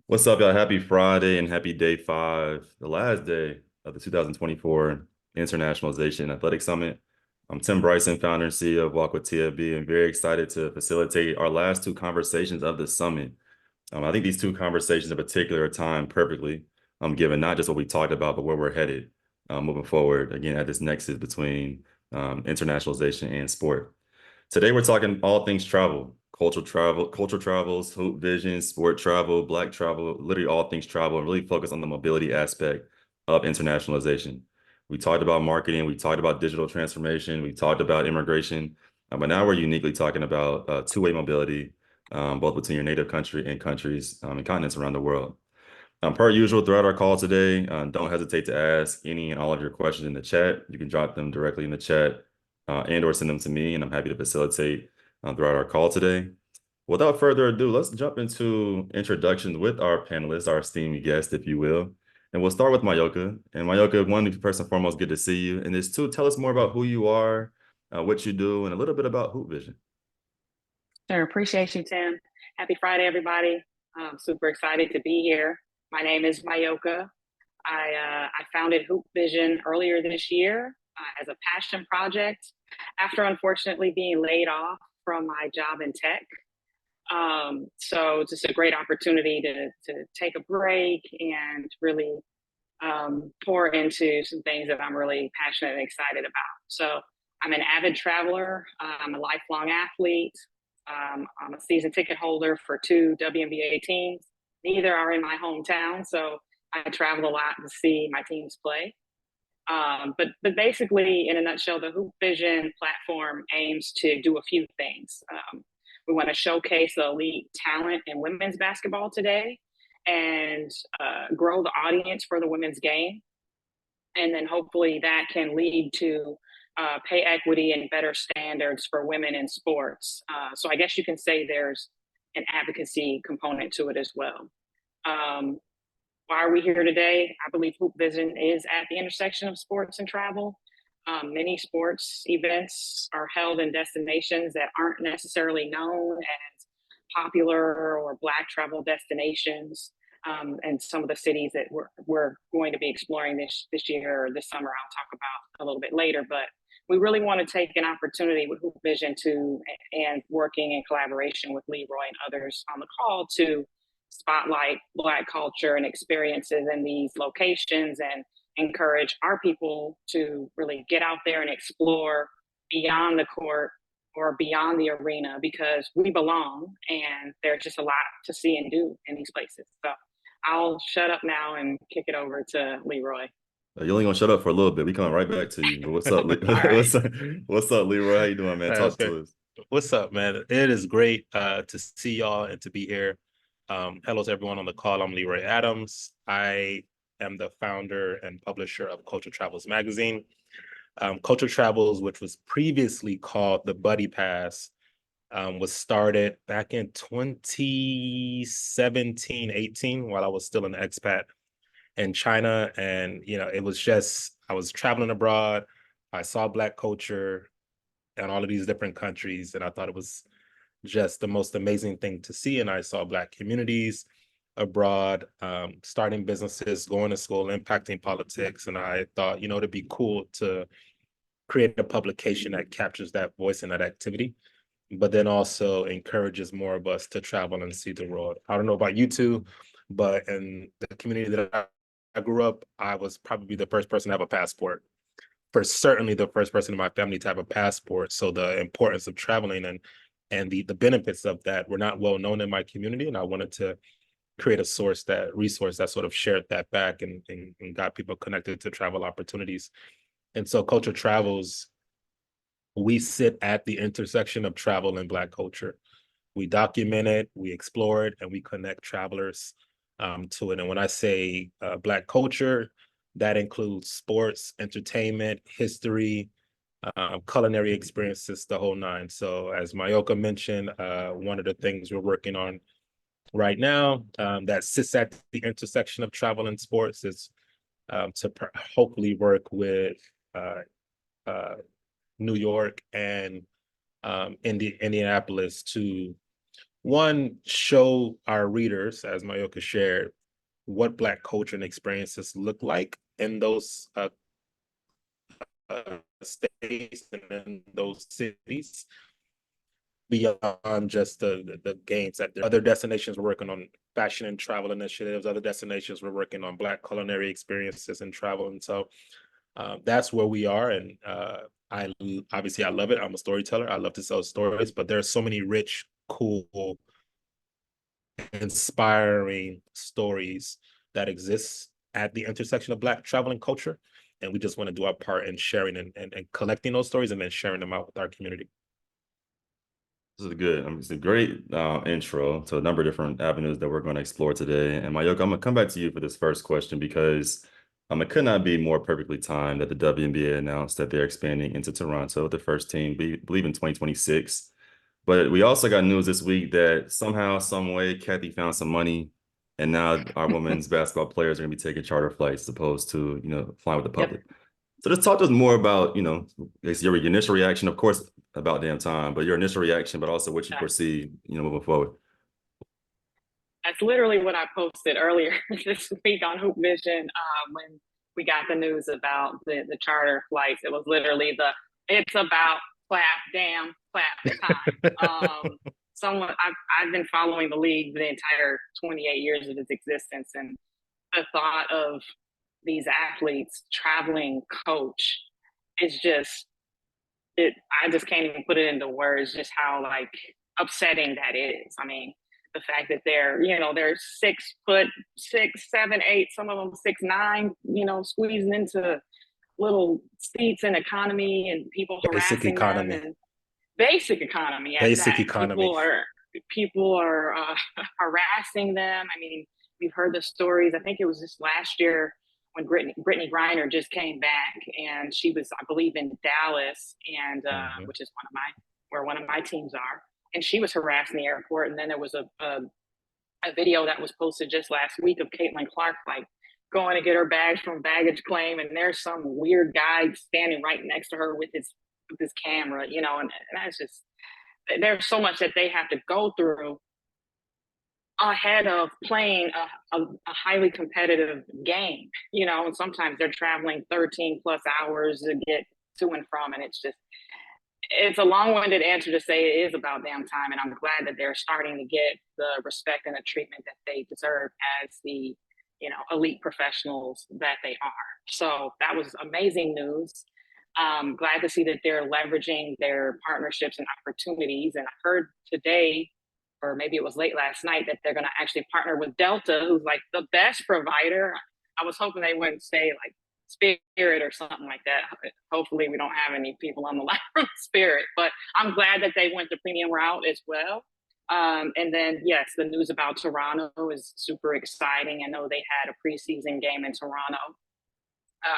What's up, y'all? Happy Friday and happy day five, the last day of the 2024 Internationalization Athletic Summit. I'm Tim Bryson, founder and CEO of Walk With TFB, and very excited to facilitate our last two conversations of the summit. I think these two conversations in particular are timed perfectly, given not just what we talked about, but where we're headed moving forward, again, at this nexus between internationalization and sport. Today we're talking all things travel, cultural travels, hoop vision, sport travel, Black travel, literally all things travel, and really focus on the mobility aspect of internationalization. We talked about marketing, we talked about digital transformation, we talked about immigration, but now we're uniquely talking about two-way mobility, both between your native country and countries and continents around the world. Per usual, throughout our call today, don't hesitate to ask any and all of your questions in the chat. You can drop them directly in the chat and or send them to me, and I'm happy to facilitate throughout our call today. Without further ado, let's jump into introductions with our panelists, our esteemed guest, if you will. And we'll start with Mayokia. And Mayokia, one, first and foremost, good to see you. And this two, tell us more about who you are, what you do, and a little bit about Hoop Vision. Sure, appreciate you, Tim. Happy Friday, everybody. I'm super excited to be here. My name is Mayokia. I founded Hoop Vision earlier this year as a passion project after unfortunately being laid off from my job in tech. So just a great opportunity to take a break and really pour into some things that I'm really passionate and excited about. So I'm an avid traveler. I'm a lifelong athlete. I'm a season ticket holder for two WNBA teams. Neither are in my hometown, so I travel a lot to see my teams play. But basically, in a nutshell, the Hoop Vision platform aims to do a few things. We want to showcase the elite talent in women's basketball today and grow the audience for the women's game. And then hopefully that can lead to pay equity and better standards for women in sports. So I guess you can say there's an advocacy component to it as well. Why are we here today? I believe Hoop Vision is at the intersection of sports and travel. Many sports events are held in destinations that aren't necessarily known as popular or Black travel destinations. And some of the cities that we're going to be exploring this year or this summer, I'll talk about a little bit later. But we really want to take an opportunity with Hoop Vision and working in collaboration with Leroy and others on the call to spotlight Black culture and experiences in these locations and encourage our people to really get out there and explore beyond the court or beyond the arena because we belong and there's just a lot to see and do in these places. So I'll shut up now and kick it over to Leroy. You're only gonna shut up for a little bit. We coming right back to you. But what's up, Right. what's up, Leroy? How you doing, man? That's Talk good. to us. What's up, man? It is great to see y'all and to be here. Hello to everyone on the call. I'm Leroy Adams. I am the founder and publisher of Culture Travels magazine. Culture Travels, which was previously called the Buddy Pass, was started back in 2017, 18, while I was still an expat in China. And, it was just, I was traveling abroad. I saw Black culture in all of these different countries, and I thought it was just the most amazing thing to see. And I saw Black communities abroad, starting businesses, going to school, impacting politics. And I thought, it'd be cool to create a publication that captures that voice and that activity, but then also encourages more of us to travel and see the world. I don't know about you two, but in the community that I grew up, I was probably the first person to have a passport. For certainly the first person in my family to have a passport. So the importance of traveling and the benefits of that were not well known in my community. And I wanted to create a resource that sort of shared that back and got people connected to travel opportunities. And so Culture Travels, we sit at the intersection of travel and Black culture. We document it, we explore it, and we connect travelers to it. And when I say Black culture, that includes sports, entertainment, history, culinary experiences, the whole nine. So as Mayokia mentioned, one of the things we're working on right now that sits at the intersection of travel and sports is to hopefully work with New York and Indianapolis to one, show our readers, as Mayokia shared, what Black culture and experiences look like in those states and in those cities, beyond just the games. That other destinations we're working on fashion and travel initiatives, other destinations we're working on Black culinary experiences and travel. And so that's where we are. And I love it. I'm a storyteller. I love to tell stories, but there's so many rich, cool, inspiring stories that exist at the intersection of Black travel and culture. And we just want to do our part in sharing and collecting those stories and then sharing them out with our community. This is good. It's a great intro to a number of different avenues that we're going to explore today. And Mayoka, I'm going to come back to you for this first question because it could not be more perfectly timed that the WNBA announced that they're expanding into Toronto, the first team, believe in 2026. But we also got news this week that somehow, some way, Kathy found some money, and now our women's basketball players are going to be taking charter flights as opposed to, flying with the public. Yep. So just talk to us more about, your initial reaction, of course, about damn time, but your initial reaction, but also what you foresee, moving forward. That's literally what I posted earlier this week on Hoop Vision when we got the news about the charter flights. It was literally it's about clap time. I've been following the league the entire 28 years of its existence, and the thought of these athletes traveling coach is just I just can't even put it into words just how upsetting that is. I mean, the fact that they're 6 foot 6, 7, 8, some of them 6'9", squeezing into little seats in economy and people harassing them. And basic economy. People are harassing them. I mean, we've heard the stories. I think it was just last year when Brittany Griner just came back, and she was, I believe, in Dallas, and which is where one of my teams are, and she was harassed in the airport. And then there was a video that was posted just last week of Caitlin Clark going to get her bags from baggage claim, and there's some weird guy standing right next to her with his camera, and that's just, there's so much that they have to go through ahead of playing a highly competitive game, and sometimes they're traveling 13 plus hours to get to and from, and it's a long-winded answer to say it is about damn time, and I'm glad that they're starting to get the respect and the treatment that they deserve as the elite professionals that they are. So that was amazing news. Glad to see that they're leveraging their partnerships and opportunities. And I heard today, or maybe it was late last night, that they're going to actually partner with Delta, who's the best provider. I was hoping they wouldn't say Spirit or something like that. Hopefully we don't have any people on the line from Spirit, but I'm glad that they went the premium route as well. And then, yes, the news about Toronto is super exciting. I know they had a preseason game in Toronto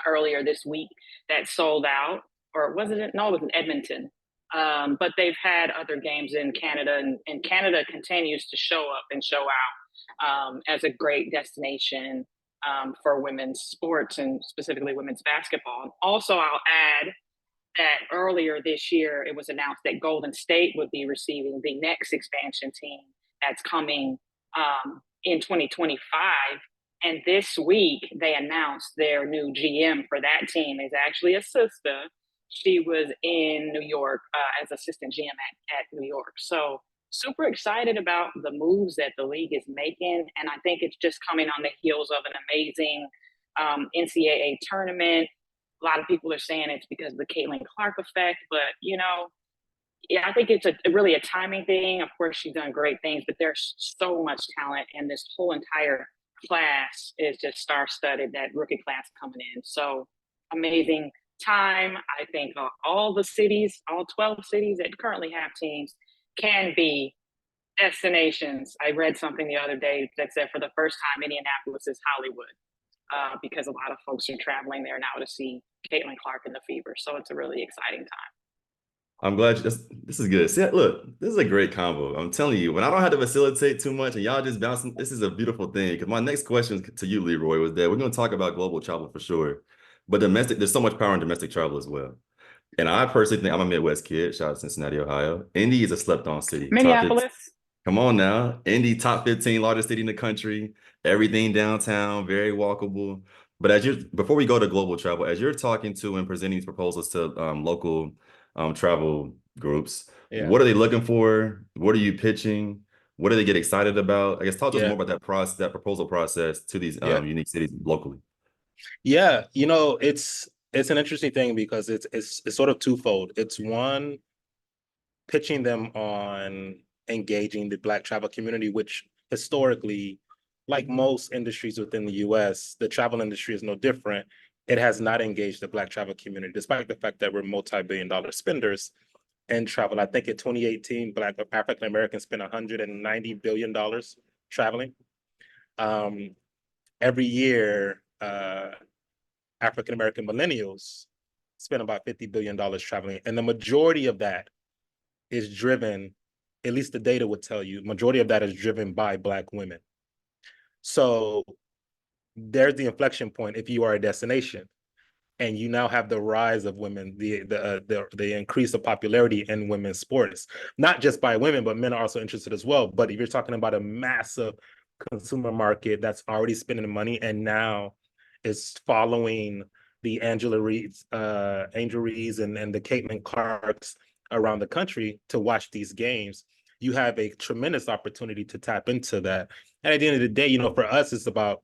earlier this week that sold out, or was it? No, it was in Edmonton. But they've had other games in Canada, and Canada continues to show up and show out as a great destination for women's sports, and specifically women's basketball. Also, I'll add that earlier this year, it was announced that Golden State would be receiving the next expansion team that's coming in 2025. And this week, they announced their new GM for that team is actually a sister. She was in New York as assistant GM at New York. So super excited about the moves that the league is making. And I think it's just coming on the heels of an amazing NCAA tournament. A lot of people are saying it's because of the Caitlin Clark effect, but I think it's really a timing thing. Of course, she's done great things, but there's so much talent, and this whole entire class is just star-studded, that rookie class coming in. So amazing time. I think all the cities, all 12 cities that currently have teams, can be destinations. I read something the other day that said for the first time, Indianapolis is Hollywood, because a lot of folks are traveling there now to see Caitlin Clark and the Fever. So it's a really exciting time. I'm glad this is good. See, look, this is a great combo. I'm telling you, when I don't have to facilitate too much and y'all just bouncing, this is a beautiful thing. Because my next question to you, Leroy, was that we're going to talk about global travel for sure, but there's so much power in domestic travel as well. And I personally think, I'm a Midwest kid. Shout out to Cincinnati, Ohio. Indy is a slept-on city. Minneapolis. Come on now. Indy, top 15 largest city in the country, everything downtown, very walkable. But before we go to global travel, as you're talking to and presenting these proposals to local travel groups, Yeah. what are they looking for? What are you pitching? What do they get excited about? I guess talk to us more Yeah. about that process, that proposal process to these Yeah. unique cities locally. Yeah. It's an interesting thing because it's sort of twofold. It's one, pitching them on engaging the Black travel community, which historically, like most industries within the US, the travel industry is no different. It has not engaged the Black travel community, despite the fact that we're multi-billion-dollar spenders in travel. I think in 2018, Black African Americans spent $190 billion traveling. Um, every year, African American millennials spend about $50 billion traveling. And the majority of that is driven, at least the data would tell you, majority of that is driven by Black women. So there's the inflection point if you are a destination and you now have the rise of women, the increase of popularity in women's sports, not just by women, but men are also interested as well. But if you're talking about a massive consumer market that's already spending money and now is following the Angel Reeds and the Caitlin Clarks around the country to watch these games, you have a tremendous opportunity to tap into that. And at the end of the day, for us, it's about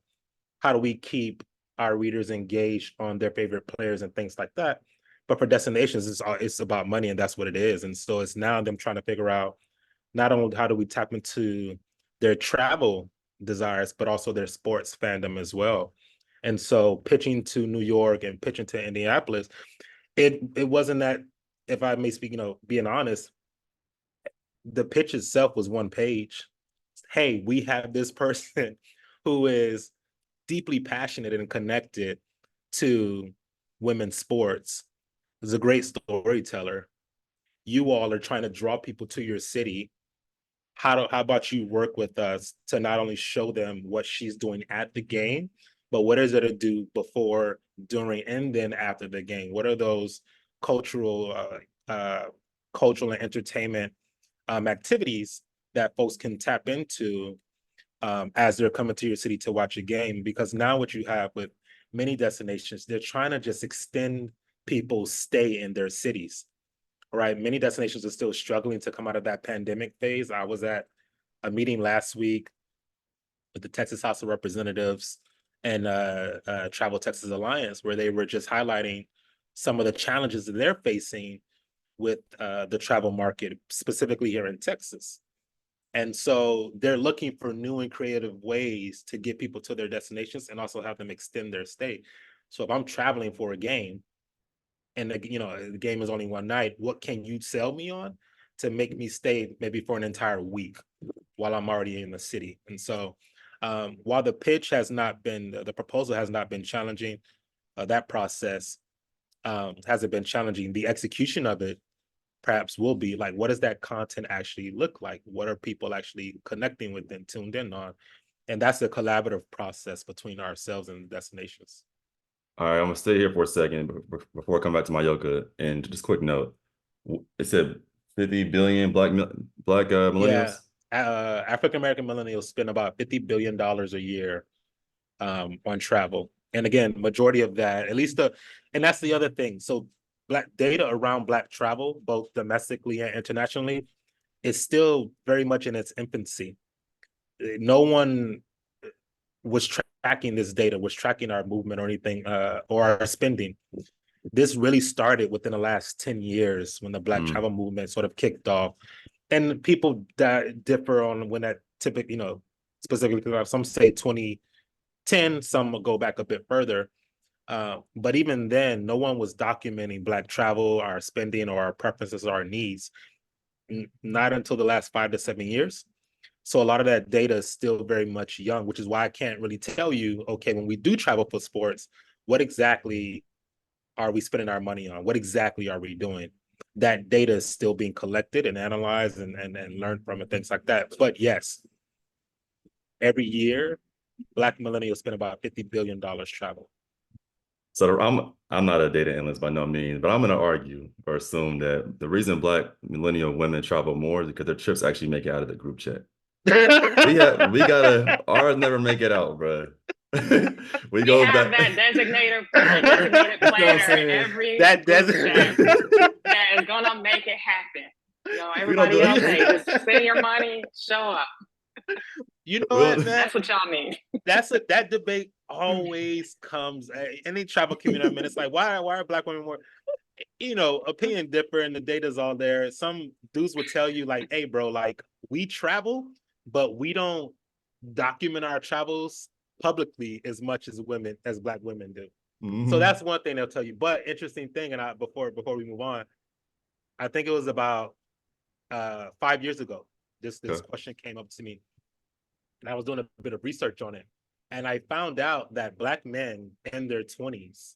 how do we keep our readers engaged on their favorite players and things like that. But for destinations, it's about money, and that's what it is. And so it's now them trying to figure out not only how do we tap into their travel desires, but also their sports fandom as well. And so pitching to New York and pitching to Indianapolis, it wasn't that, if I may speak, being honest, the pitch itself was one page. Hey, we have this person who is deeply passionate and connected to women's sports. Is a great storyteller. You all are trying to draw people to your city. How about you work with us to not only show them what she's doing at the game, but what is it to do before, during, and then after the game? What are those cultural, cultural and entertainment activities that folks can tap into as they're coming to your city to watch a game? Because now what you have with many destinations, they're trying to just extend people's stay in their cities, right? Many destinations are still struggling to come out of that pandemic phase. I was at a meeting last week with the Texas House of Representatives and Travel Texas Alliance, where they were just highlighting some of the challenges that they're facing with the travel market, specifically here in Texas. And so they're looking for new and creative ways to get people to their destinations and also have them extend their stay. So if I'm traveling for a game and the game is only one night, what can you sell me on to make me stay maybe for an entire week while I'm already in the city? And so while the pitch has not been, the proposal has not been challenging, that process hasn't been challenging. The execution of it perhaps will be like, what does that content actually look like? What are people actually connecting with and tuned in on? And that's a collaborative process between ourselves and destinations. All right, I'm gonna stay here for a second before I come back to Mayoka. And just quick note, it said 50 billion black Yeah. millennials. African American millennials spend about $50 billion a year on travel. And again, majority of that, and that's the other thing. So Black data around Black travel, both domestically and internationally, is still very much in its infancy. No one was tracking this data, was tracking our movement or anything, or our spending. This really started within the last 10 years when the Black travel movement sort of kicked off. And people that differ on when that typically, specifically, some say 2010, some will go back a bit further. But even then, no one was documenting Black travel, our spending, or our preferences, or our needs. Not until the last 5 to 7 years. So a lot of that data is still very much young, which is why I can't really tell you, okay, when we do travel for sports, what exactly are we spending our money on? What exactly are we doing? That data is still being collected and analyzed and learned from and things like that. But yes, every year, Black millennials spend about $50 billion travel. So I'm not a data analyst by no means, but I'm going to argue or assume that the reason Black millennial women travel more is because their trips actually make it out of the group chat. We gotta ours never make it out, bro. We We go have back. that designated planner in every That group chat doesn't. that is gonna make it happen. You know, We don't everybody do else, hey, it. just spend your money, show up. You know Well, what, man? That's what y'all need. That debate always comes any travel community. I mean, it's like why are Black women more? You know, opinion differ and the data's all there. Some dudes will tell you like, hey, bro, like we travel, but we don't document our travels publicly as much as Black women do. So that's one thing they'll tell you. But interesting thing, and before we move on, I think it was about 5 years ago. This question came up to me, and I was doing a bit of research on it, and I found out that Black men in their 20s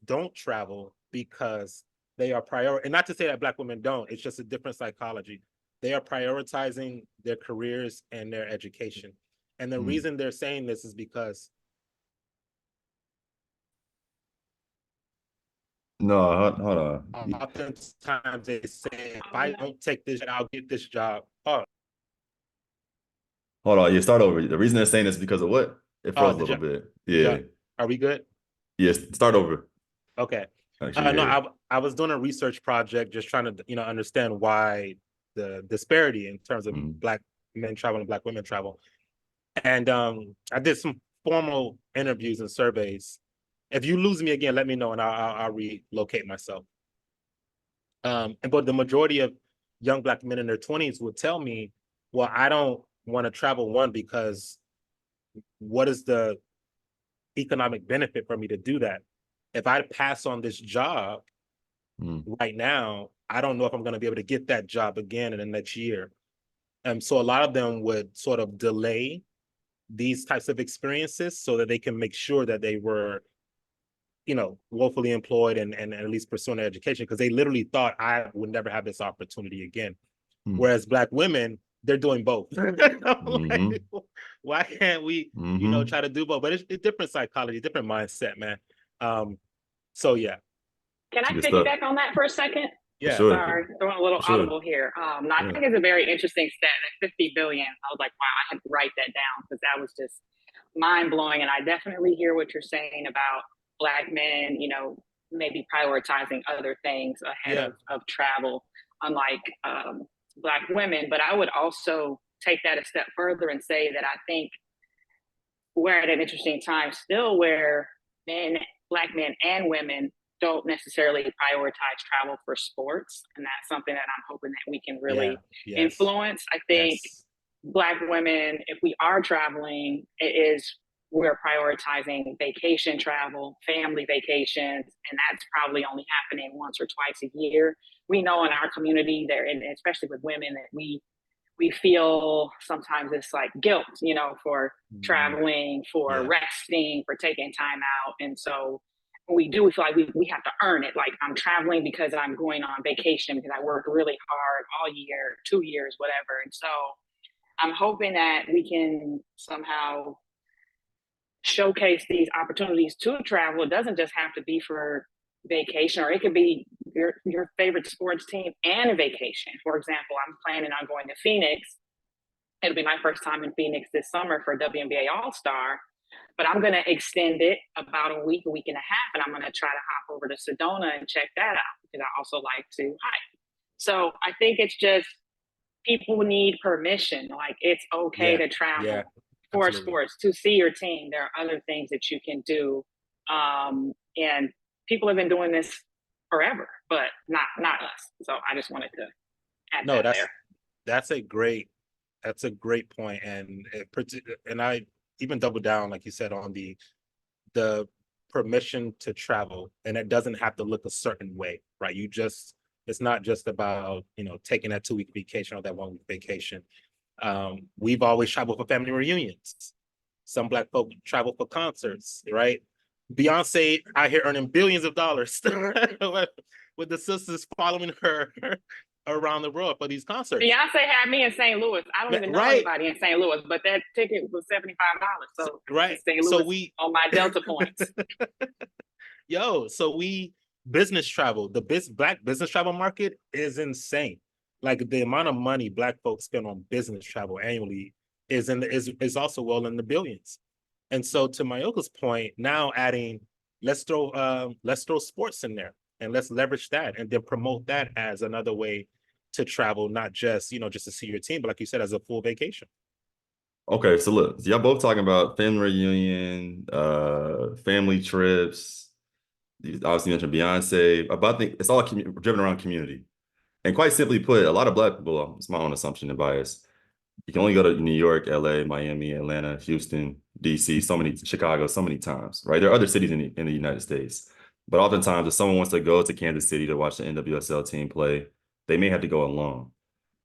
don't travel because they are and not to say that Black women don't, it's just a different psychology. They are prioritizing their careers and their education. And the reason they're saying this is because no, hold on. oftentimes they say, if I don't take this, I'll get this job. Oh, Hold on. You start over. The reason they're saying this is because of what? It froze a little bit. Yeah. Are we good? Yes. Start over. Okay. Actually, no, I was doing a research project just trying to understand why the disparity in terms of Black men travel and Black women travel. And I did some formal interviews and surveys. If you lose me again, let me know and I'll relocate myself. But the majority of young Black men in their 20s would tell me, well, I don't want to travel, one, because what is the economic benefit for me to do that? If I pass on this job right now, I don't know if I'm going to be able to get that job again in the next year. And so a lot of them would sort of delay these types of experiences so that they can make sure that they were, woefully employed and at least pursuing their education, because they literally thought I would never have this opportunity again. Whereas Black women, they're doing both. Like, why can't we, try to do both? But it's different psychology, different mindset, man. So yeah. Can I piggyback on that for a second? Yeah. Sure. Sorry, throwing a little audible here. No, I think it's a very interesting stat at 50 billion. I was like, wow, I had to write that down because that was just mind blowing. And I definitely hear what you're saying about Black men, maybe prioritizing other things ahead of travel, unlike Black women. But I would also take that a step further and say that I think we're at an interesting time still where Black men and women don't necessarily prioritize travel for sports. And that's something that I'm hoping that we can really influence. I think Black women, if we are traveling, we're prioritizing vacation travel, family vacations, and that's probably only happening once or twice a year. We know in our community there, and especially with women, that we feel sometimes it's like guilt, for traveling, for resting, for taking time out. And so we feel like we have to earn it. Like, I'm traveling because I'm going on vacation because I worked really hard all year, 2 years, whatever. And so I'm hoping that we can somehow showcase these opportunities to travel. It doesn't just have to be for vacation, or it could be your favorite sports team and a vacation. For example, I'm planning on going to Phoenix. It'll be my first time in Phoenix this summer for WNBA All-Star, but I'm going to extend it about a week and a half, and I'm going to try to hop over to Sedona and check that out because I also like to hike. So I think it's just people need permission. Like, it's okay to travel for sports, to see your team. There are other things that you can do. And people have been doing this forever, but not us. So I just wanted to add that there. That's a great point. And I even double down, like you said, on the permission to travel, and it doesn't have to look a certain way, right? It's not just about, taking that 2-week vacation or that 1-week vacation. We've always traveled for family reunions. Some Black folk travel for concerts, right? Beyonce out here earning billions of dollars with the sisters following her around the world for these concerts. Beyonce had me in St. Louis. I don't even know Right. anybody in St. Louis, but that ticket was $75. So Right. St. So Louis on my Delta points. So we business travel. The Black business travel market is insane. Like the amount of money Black folks spend on business travel annually is also well in the billions. And so to Mayoka's point, now adding let's throw sports in there and let's leverage that and then promote that as another way to travel, not just just to see your team, but like you said, as a full vacation. Okay, so look, y'all both talking about family reunion, family trips. You obviously mentioned Beyonce. But I think it's all driven around community. And quite simply put, a lot of Black people, it's my own assumption and bias. You can only go to New York, LA, Miami, Atlanta, Houston, DC, Chicago, so many times, right? There are other cities in the United States. But oftentimes, if someone wants to go to Kansas City to watch the NWSL team play, they may have to go alone.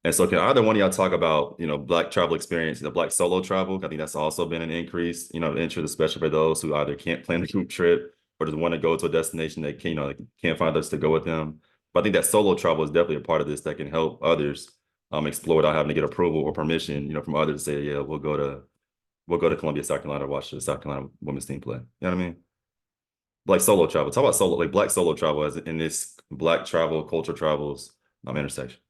And so can either one of y'all talk about, Black travel experience, the Black solo travel? I think that's also been an increase, interest, especially for those who either can't plan a group trip or just want to go to a destination that can, like, can't find us to go with them. But I think that solo travel is definitely a part of this that can help others explore without having to get approval or permission, from others to say, yeah, we'll go to Columbia, South Carolina to watch the South Carolina women's team play. You know what I mean? Like solo travel. Talk about solo, like Black solo travel as in this Black travel, culture travels intersection.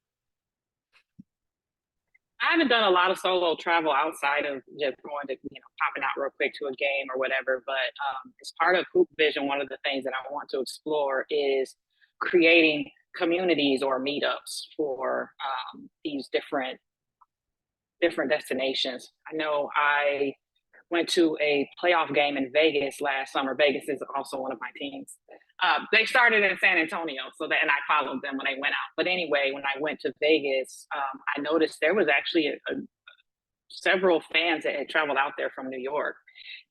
I haven't done a lot of solo travel outside of just going to, popping out real quick to a game or whatever. But as part of Hoop Vision, one of the things that I want to explore is creating communities or meetups for these different destinations. I know I went to a playoff game in Vegas last summer. Vegas is also one of my teams. They started in San Antonio, and I followed them when they went out. But anyway, when I went to Vegas, I noticed there was actually several fans that had traveled out there from New York,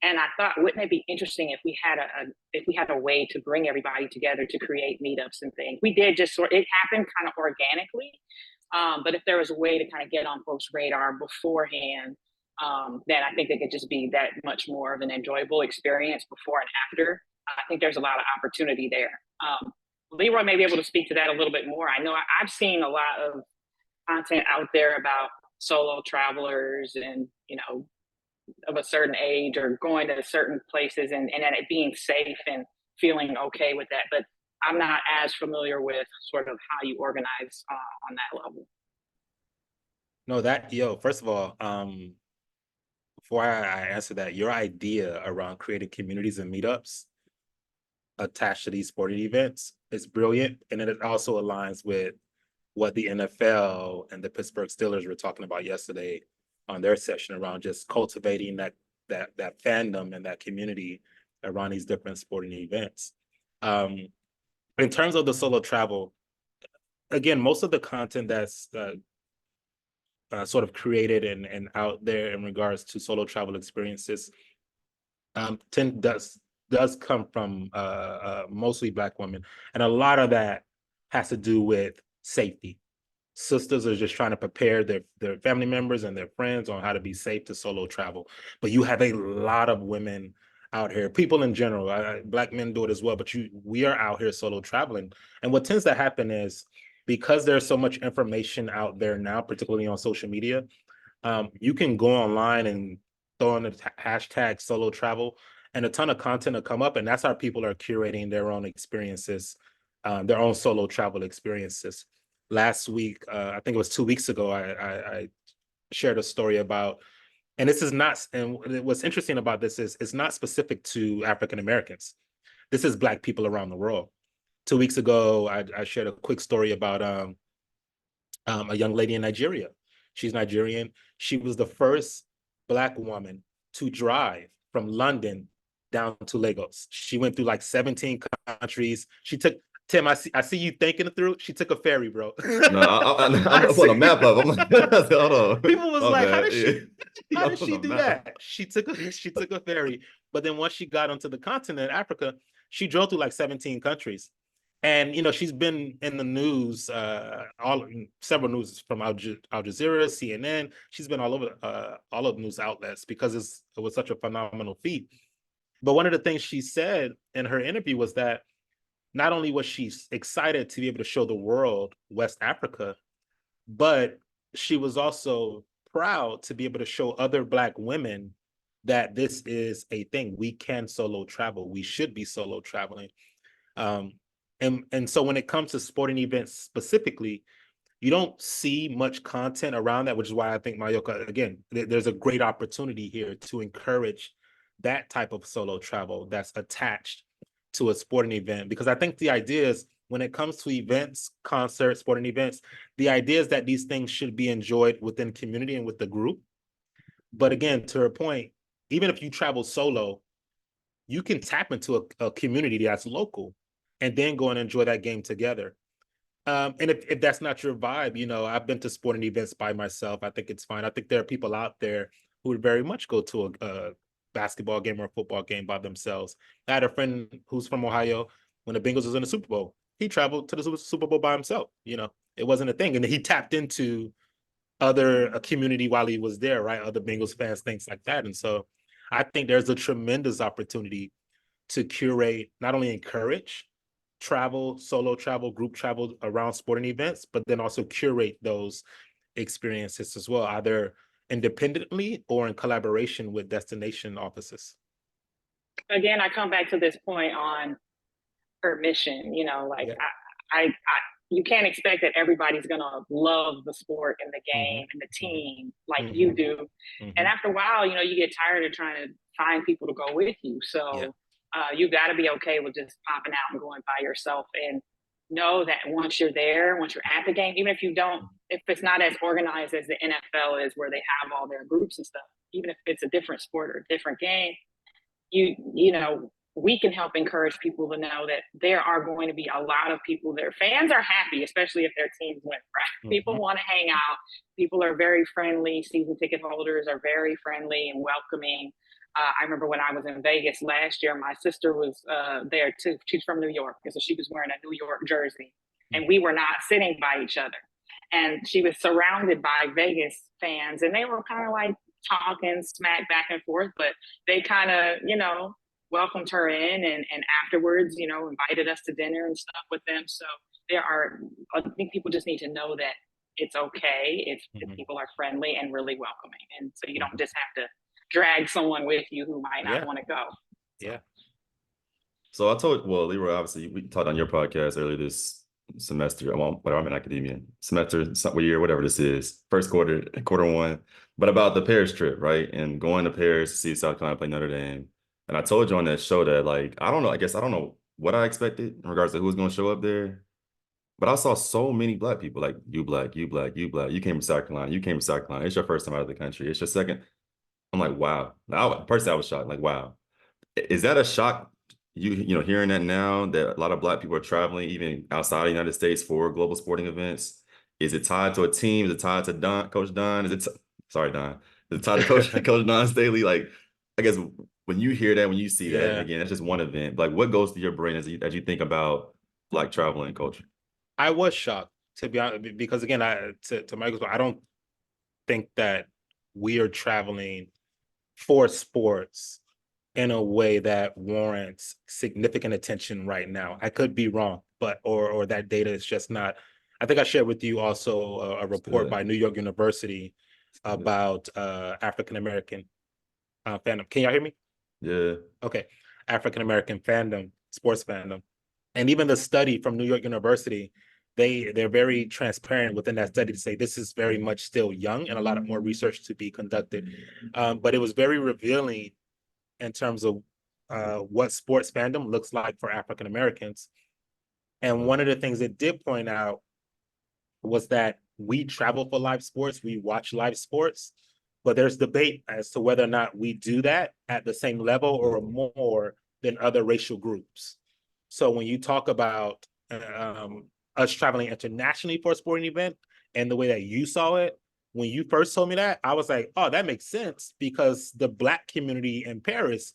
and I thought, wouldn't it be interesting if we had a way to bring everybody together to create meetups and things? We did it happened kind of organically, but if there was a way to kind of get on folks' radar beforehand, then I think it could just be that much more of an enjoyable experience before and after. I think there's a lot of opportunity there. Leroy may be able to speak to that a little bit more. I know I've seen a lot of content out there about solo travelers and, of a certain age or going to certain places and it being safe and feeling okay with that. But I'm not as familiar with sort of how you organize on that level. No, first of all, before I answer that, your idea around creating communities and meetups attached to these sporting events is brilliant. And it also aligns with what the NFL and the Pittsburgh Steelers were talking about yesterday on their session around just cultivating that fandom and that community around these different sporting events. In terms of the solo travel, again, most of the content that's sort of created and out there in regards to solo travel experiences does come from mostly Black women. And a lot of that has to do with safety. Sisters are just trying to prepare their family members and their friends on how to be safe to solo travel. But you have a lot of women out here, people in general, Black men do it as well, but we are out here solo traveling. And what tends to happen is, because there's so much information out there now, particularly on social media, you can go online and throw in the hashtag solo travel and a ton of content will come up, and that's how people are curating their own experiences, their own solo travel experiences. Last week, I think it was 2 weeks ago, I shared a story about, and this is not, and what's interesting about this is it's not specific to African Americans. This is Black people around the world. 2 weeks ago, I shared a quick story about a young lady in Nigeria. She's Nigerian. She was the first Black woman to drive from London down to Lagos. She went through like 17 countries. She took, Tim, I see you thinking it through. She took a ferry, bro. No, I'm putting a map up. I'm like, hold on. People was like, how did Yeah. she do that? She took a ferry. But then once she got onto the continent, Africa, she drove through like 17 countries. And she's been in the news, several news from Al Jazeera, CNN. She's been all over all of the news outlets because it was such a phenomenal feat. But one of the things she said in her interview was that not only was she excited to be able to show the world West Africa, but she was also proud to be able to show other Black women that this is a thing. We can solo travel. We should be solo traveling. And so when it comes to sporting events specifically, you don't see much content around that, which is why I think Mayoka, again, there's a great opportunity here to encourage that type of solo travel that's attached to a sporting event. Because I think the idea is when it comes to events, concerts, sporting events, the idea is that these things should be enjoyed within community and with the group. But again, to her point, even if you travel solo, you can tap into a community that's local and then go and enjoy that game together. And if that's not your vibe, you know, I've been to sporting events by myself. I think it's fine. I think there are people out there who would very much go to a basketball game or a football game by themselves. I had a friend who's from Ohio. When the Bengals was in the Super Bowl, he traveled to the Super Bowl by himself. You know, it wasn't a thing. And he tapped into a community while he was there, right? Other Bengals fans, things like that. And so I think there's a tremendous opportunity to curate, not only encourage travel, solo travel, group travel around sporting events, but then also curate those experiences as well, either independently or in collaboration with destination offices. Again, I come back to this point on permission. You know, like I you can't expect that everybody's gonna love the sport and the game and the team like you do. And after a while, you know, you get tired of trying to find people to go with you. So you got to be okay with just popping out and going by yourself, and know that once you're there, once you're at the game, even if you don't, if it's not as organized as the NFL is, where they have all their groups and stuff, even if it's a different sport or a different game, you know, we can help encourage people to know that there are going to be a lot of people there. Fans are happy, especially if their teams win, right? People want to hang out. People are very friendly. Season ticket holders are very friendly and welcoming. I remember when I was in Vegas last year, my sister was there too. She's from New York, and so she was wearing a New York jersey, and we were not sitting by each other. And she was surrounded by Vegas fans, and they were kind of like talking smack back and forth, but they kind of, you know, welcomed her in, and afterwards, you know, invited us to dinner and stuff with them. So I think people just need to know that it's okay if people are friendly and really welcoming. And so you don't just have to drag someone with you who might not want to go. Yeah. So I told, well, Leroy, obviously we talked on your podcast earlier this semester. Well, whatever, I'm in academia, semester, year, whatever this is, first quarter one, but about the Paris trip, right? And going to Paris to see South Carolina play Notre Dame. And I told you on that show that, like, I don't know, I guess I don't know what I expected in regards to who was going to show up there. But I saw so many Black people, like, you Black, you Black, you Black. You came from South Carolina. You came from South Carolina. It's your first time out of the country. It's your second. I'm like, wow. Personally, I was shocked. Like, wow. Is that a shock, you know, hearing that now that a lot of Black people are traveling even outside the United States for global sporting events? Is it tied to a team? Is it tied to Coach Don? Sorry, Don. Is it tied to Coach Don Staley? Like, I guess when you hear that, when you see that, and again, that's just one event. Like, what goes through your brain as you think about Black travel and culture? I was shocked, to be honest, because again, to Michael's point, I don't think that we are traveling for sports in a way that warrants significant attention right now. I could be wrong, but or that data is just not. I think I shared with you also a report by New York University about African American fandom. Can y'all hear me? Yeah. Okay. African American fandom, sports fandom. And even the study from New York University, they're very transparent within that study to say this is very much still young and a lot of more research to be conducted. But it was very revealing in terms of what sports fandom looks like for African Americans. And one of the things it did point out was that we travel for live sports, we watch live sports, but there's debate as to whether or not we do that at the same level or more than other racial groups. So when you talk about us traveling internationally for a sporting event and the way that you saw it, when you first told me that, I was like, oh, that makes sense because the Black community in Paris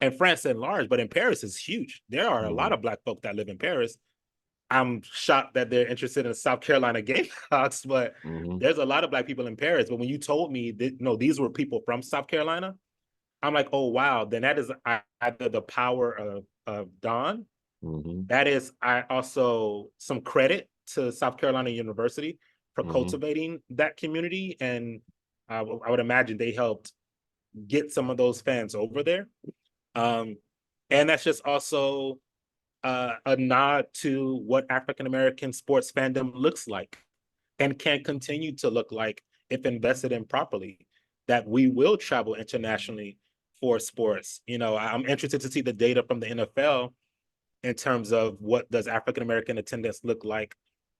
and France at large, but in Paris is huge. There are a lot of Black folk that live in Paris. I'm shocked that they're interested in South Carolina Gamecocks, but there's a lot of Black people in Paris. But when you told me that, no, these were people from South Carolina, I'm like, oh, wow. Then that is either the power of Don. That is, I also some credit to South Carolina University for cultivating that community. And I would imagine they helped get some of those fans over there. And that's just also a nod to what African-American sports fandom looks like and can continue to look like if invested in properly, that we will travel internationally for sports. You know, I'm interested to see the data from the NFL in terms of what does African-American attendance look like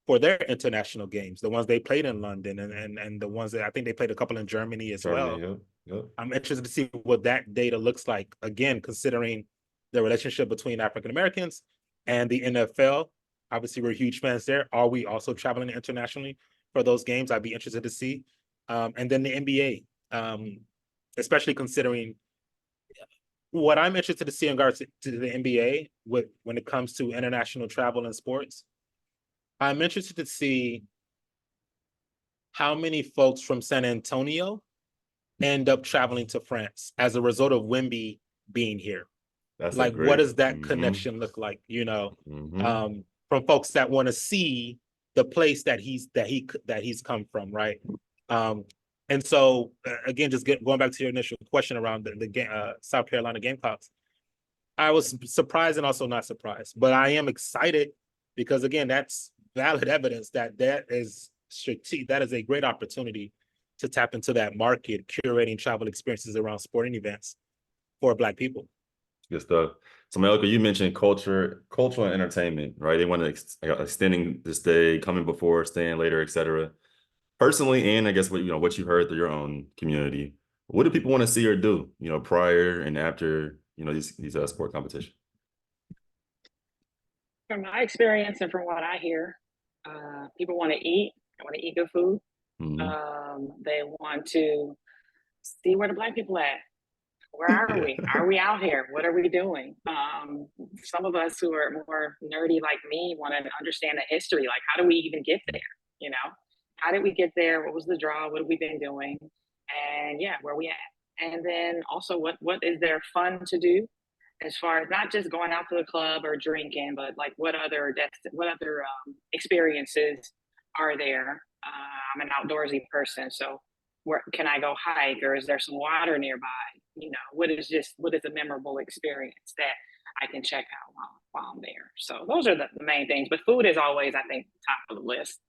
for their international games, the ones they played in London and the ones that I think they played a couple in Germany as well. Yep. I'm interested to see what that data looks like, again, considering the relationship between African-Americans and the NFL. Obviously, we're huge fans there. Are we also traveling internationally for those games? I'd be interested to see. And then the NBA, especially considering what I'm interested to see in regards to the NBA when it comes to international travel and sports. I'm interested to see how many folks from San Antonio end up traveling to France as a result of Wemby being here. That's like, what does that connection look like? You know, from folks that want to see the place that he's come from, right? And so again, just going back to your initial question around the game, South Carolina Gamecocks, I was surprised and also not surprised, but I am excited because again, that's valid evidence that is a great opportunity to tap into that market, curating travel experiences around sporting events for Black people. Good stuff. So Mayokia, you mentioned cultural and entertainment, right? They want to extending the stay, coming before, staying later, etc. Personally, and I guess what you heard through your own community, what do people want to see or do, prior and after, these sport competitions? From my experience and from what I hear, people want to eat. They want to eat good food. They want to see where the Black people at. Where are we? Are we out here? What are we doing? Some of us who are more nerdy like me want to understand the history. Like, how do we even get there? You know, how did we get there? What was the draw? What have we been doing? And yeah, where we at? And then also, what is there fun to do? As far as not just going out to the club or drinking, but like what other experiences are there? I'm an outdoorsy person, so where can I go hike, or is there some water nearby? What is a memorable experience that I can check out while I'm there? So those are the main things. But food is always, I think, top of the list.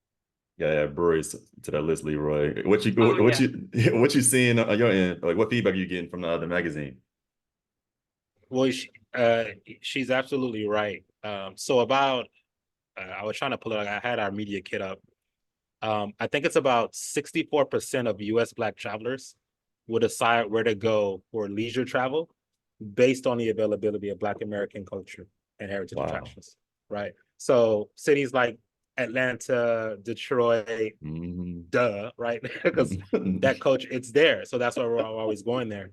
Yeah, breweries to that list, Leroy. What you seeing on your end? Like, what feedback are you getting from the magazine? Well, she's absolutely right. So about, I was trying to pull it. I had our media kit up. I think it's about 64% of U.S. Black travelers will decide where to go for leisure travel based on the availability of Black American culture and heritage attractions, right? So cities like Atlanta, Detroit, right? Because that culture, it's there. So that's why we're always going there.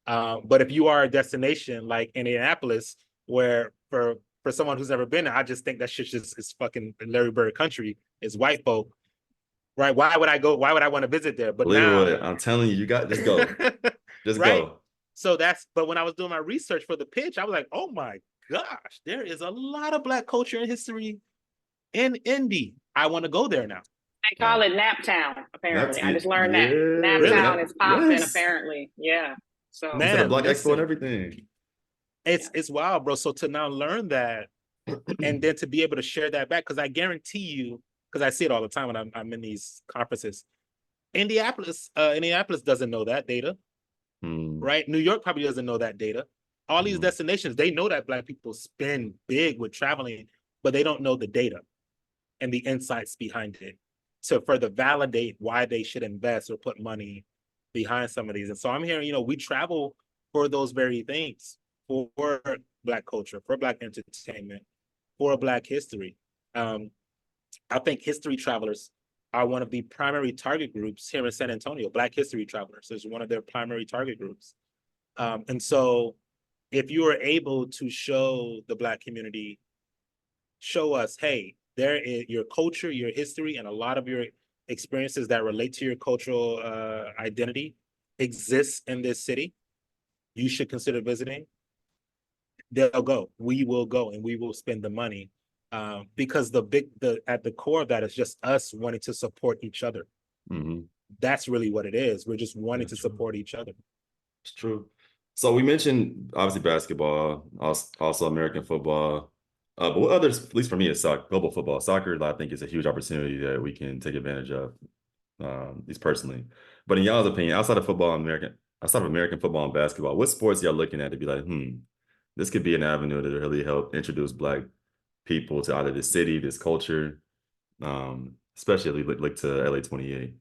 But if you are a destination like Indianapolis, where for someone who's never been there, I just think that shit just is fucking Larry Bird country. It's white folk. Right? Why would I go? Why would I want to visit there? But Leroy, now, I'm telling you, just go, just right? go. So but when I was doing my research for the pitch, I was like, oh my gosh, there is a lot of Black culture and history in Indy. I want to go there now. They call it Naptown, apparently. I just learned that. Naptown is popping, apparently. Yeah. So man, the Black Expo and everything. It's wild, bro. So to now learn that, and then to be able to share that back, because I guarantee you, because I see it all the time when I'm in these conferences. Indianapolis doesn't know that data, right? New York probably doesn't know that data. All these destinations, they know that Black people spend big with traveling, but they don't know the data and the insights behind it to further validate why they should invest or put money behind some of these. And so I'm hearing, we travel for those very things, for Black culture, for Black entertainment, for Black history. I think history travelers are one of the primary target groups here in San Antonio. Black history travelers is one of their primary target groups. And so if you are able to show the Black community, show us, hey, there is your culture, your history, and a lot of your experiences that relate to your cultural identity exists in this city, you should consider visiting. They'll go. We will go, and we will spend the money because at the core of that is just us wanting to support each other. Mm-hmm. That's really what it is. We're just wanting to true. support each other. It's true. So we mentioned obviously basketball, also American football. But what others, at least for me, is global football. Soccer, I think, is a huge opportunity that we can take advantage of, at least personally. But in y'all's opinion, outside of American football and basketball, what sports y'all looking at to be like, this could be an avenue to really help introduce Black people to either this city, this culture, especially look to LA 28.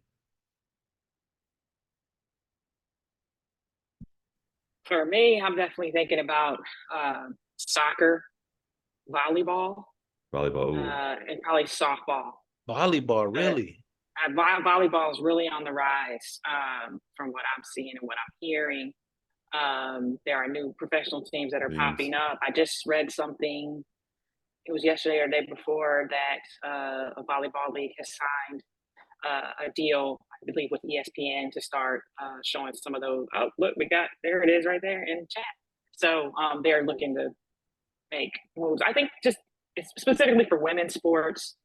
For me, I'm definitely thinking about soccer, volleyball, Volleyball. Ooh. and probably softball. Volleyball, really? Volleyball is really on the rise from what I'm seeing and what I'm hearing. There are new professional teams that are popping up. I just read something, it was yesterday or the day before, that a volleyball league has signed a deal, I believe, with ESPN to start showing some of those. Oh, look, there it is right there in the chat. So they're looking to make moves. I think just specifically for women's sports,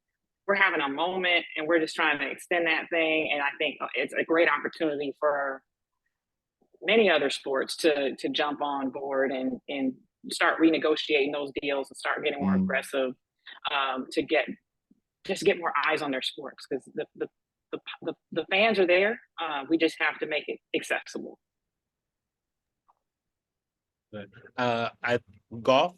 we're having a moment and we're just trying to extend that thing. And I think it's a great opportunity for many other sports to jump on board and start renegotiating those deals and start getting more aggressive to get more eyes on their sports, because the fans are there. We just have to make it accessible. Golf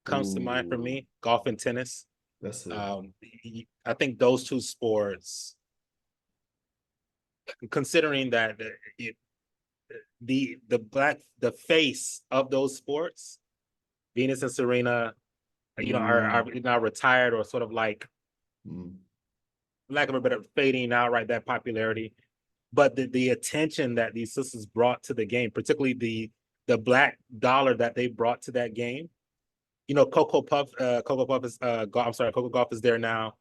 comes to mind for me. Golf and tennis. That's it. I think those two sports, considering that the face of those sports, Venus and Serena, are now retired or sort of like, lack of a better, fading out, right? That popularity, but the attention that these sisters brought to the game, particularly the Black dollar that they brought to that game. Coco Gauff is there now.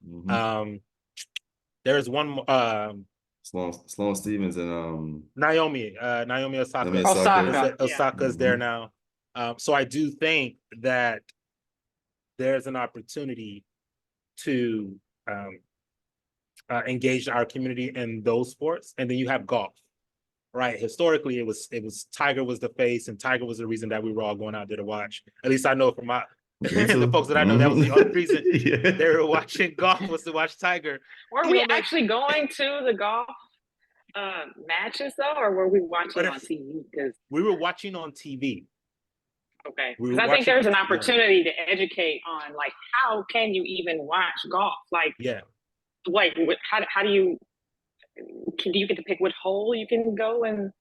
There's one more. Sloane Stevens and Naomi Osaka. Osaka is there now. So I do think that there's an opportunity to engage our community in those sports. And then you have golf, right? Historically, it was Tiger was the face, and Tiger was the reason that we were all going out there to watch. At least I know from the folks that I know, that was the only reason they were watching golf, was to watch Tiger. Were we actually going to the golf matches though, or were we watching on TV? Because we were watching on TV. Okay, because I think there's an opportunity to educate on, like, how can you even watch golf? Like, how do you get to pick what hole you can go and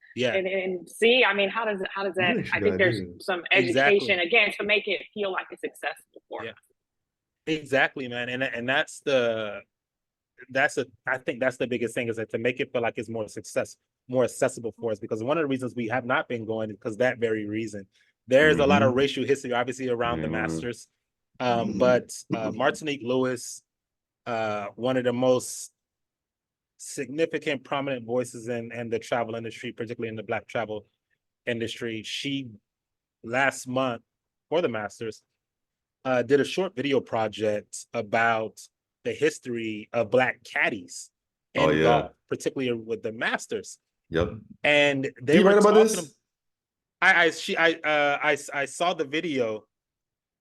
see? I mean, how does that? I think there's some education again to make it feel like it's accessible for us. Exactly, man, and I think that's the biggest thing, is that to make it feel like it's more accessible for us, because one of the reasons we have not been going is because that very reason. There's a lot of racial history, obviously, around the Masters. But Martinique Lewis, one of the most significant, prominent voices in the travel industry, particularly in the Black travel industry, she, last month, for the Masters, did a short video project about the history of Black caddies in golf, particularly with the Masters. Yep. And they were right about talking this? I saw the video,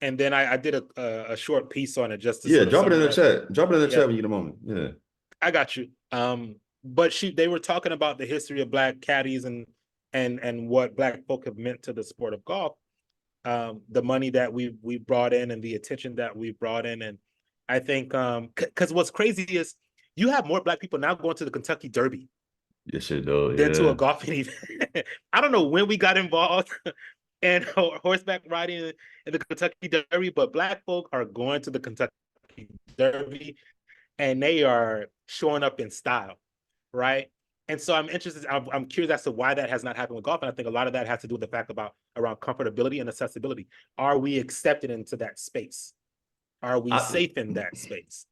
and then I did a short piece on it just to drop it in the chat. Drop it in the chat when you get a moment. Yeah, I got you. But they were talking about the history of Black caddies and what Black folk have meant to the sport of golf, the money that we brought in and the attention that we brought in, and I think because what's crazy is you have more Black people now going to the Kentucky Derby. Than to a golfing event. I don't know when we got involved in horseback riding in the Kentucky Derby, but Black folk are going to the Kentucky Derby and they are showing up in style, right? And so I'm interested, I'm curious as to why that has not happened with golf. And I think a lot of that has to do with the fact around comfortability and accessibility. Are we accepted into that space? Are we safe in that space?